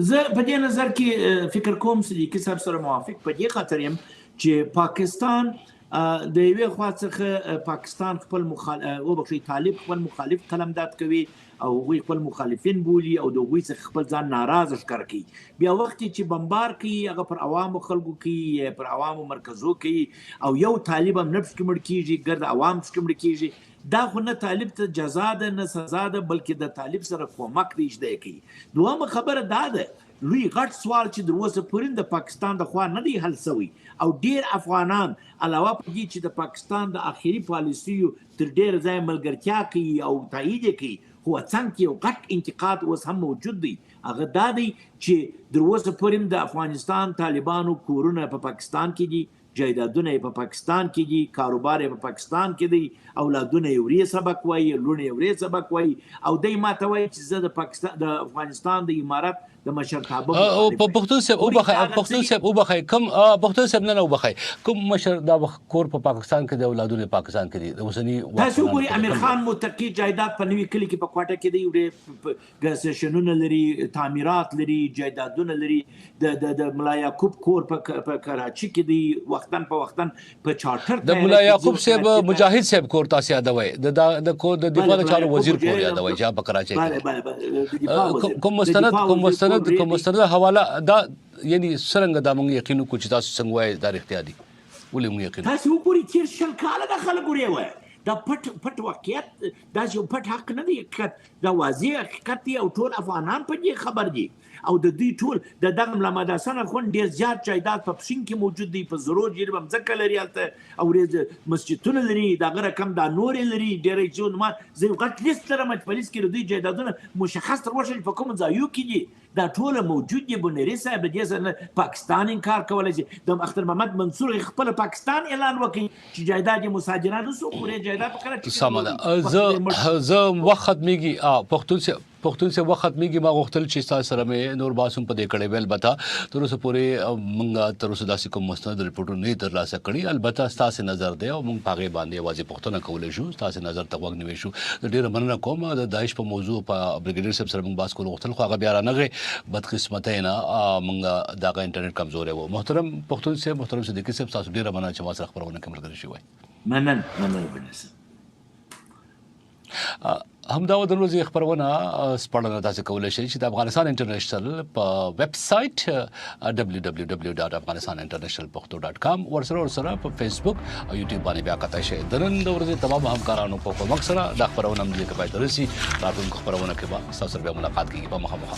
زه په دې نظر کې فکر کوم چې کیسه سره موافق په دې خاطر يم چې پاکستان د یوې خوا څخه پاکستان خپل طالب خپل مخالف قلمداد کوي او وی خپل مخالفین بولی او د وی څخه خپل ځان ناراض ښکار کوي بیا وخت چې بمبار کوي هغه پر عوامو خلکو کوي پر عوامو مرکزو کوي او یو طالب هم نفس کې مړ کیږي ګرد عوام کې مړ کیږي دا خو نه طالب ته جزا ده نه سزا ده بلکې د طالب سره کومک دی اجده کوي دوامه خبره دا ده لوی غټ سوال چې د اوسه پورې د پاکستان د خوا نه دی حل شوی او ډیر افغانان علاوه په دې چې د پاکستان د اخیری پالیسیو تر ډیر ځای ملګرتیا کوي او تایید کوي خو څنګه یو غټ انتقاد اوس هم موجود دی هغه دا دی چې د اوسه پورې د افغانستان طالبانو کورونه په پاکستان کې دي جایدادونه په پاکستان کې دي کاروبار په پاکستان کې دي اولادونه یې سبق وایي لونه یې سبق وایي او دای ماته وایي چې زه د پاکستان د افغانستان د امارات د مشرتابه په پښتون صاحب او بخای کوم پښتون صاحب نه وبخای کوم مشر دا کور په پاکستان کې د اولادونه پاکستان کې دي د اوسنی تاسو ګوري امیر خان متقی جایداد په نوې کلی کې په کوټه کې دی ګرسشنونه لري تعمیرات لري جایدادونه لري د ملا یعقوب کور په کراچي کې دی وختن په وختن په چارټر د ملا یعقوب صاحب مجاهد صاحب کور تاسو یادوي د دفاع چارو وزیر کور یادوي چې په کراچي کې کوم مستند حواله دا یعنی څنګه دا موږ یقین کو چې تاسو څنګه وایي دا اختیار دي ولې موږ یقین تاسو وګورئ چې شل کاله د خلکو ریوه دا پټ واقعیت دا چې پټ حق نه دی دا واضح حقیقت دی او ټول افغانان په دې خبر دي او د دې ټول د دغه ملامت حسن خون ډیر زیات جایداد په پښین کې موجود دي په ضرور جرم ځکه لري او مسجدونه لري دغه رقم دا نور لري ډیر چې ما زه غټ لیست لرم چې پولیس کې دوی جایدادونه مشخص تر وشل په کوم ځایو کې دي دا ټول موجود دي بنيري صاحب دې ځنه پاکستان انکار کولای شي د اختر محمد منصور خپل پاکستان اعلان وکړي چې جایداد مساجرانو سو پورې جایداد کړه سمه زه وخت میږي پښتون سے وخت میږي ما غوښتل چې تاسو سره مې نور باسم په دې کړه ویل بتا تر اوسه پورې مونږه تر اوسه داسې کوم مستند رپورټونه نه ترلاسه کړي البته تاسو نظر دی او مونږ پاغه باندې واځي پښتنه کولای شو تاسو نظر ته وګ نیو شو ډیر مننه کوم د داعش په موضوع په بریګیډیر صاحب سره مونږ باس کول غوښتل خو هغه بیا رانغه بدقسمتۍ نه مونږ دغه انټرنیټ کمزوري وو محترم پښتون صاحب محترم صدیقي صاحب تاسو ډیر مننه چې ما سره خبرونه کوم لري شوی مننه بنس همدا د ورځې خبرونه سپړنه تاسو کولای شئ چې د افغانستان انټرنیشنل په ویب سټ www.afghanistaninternationalpakto.com ورسره په فیسبوک او یوټیوب باندې بیا کتای شئ د نن د ورځې تمام همکارانو په کومک سره د خبرونه هم دې کپای ترسي راتلونکو خبرونه کې به تاسو سره ملاقات کیږي په مخامخ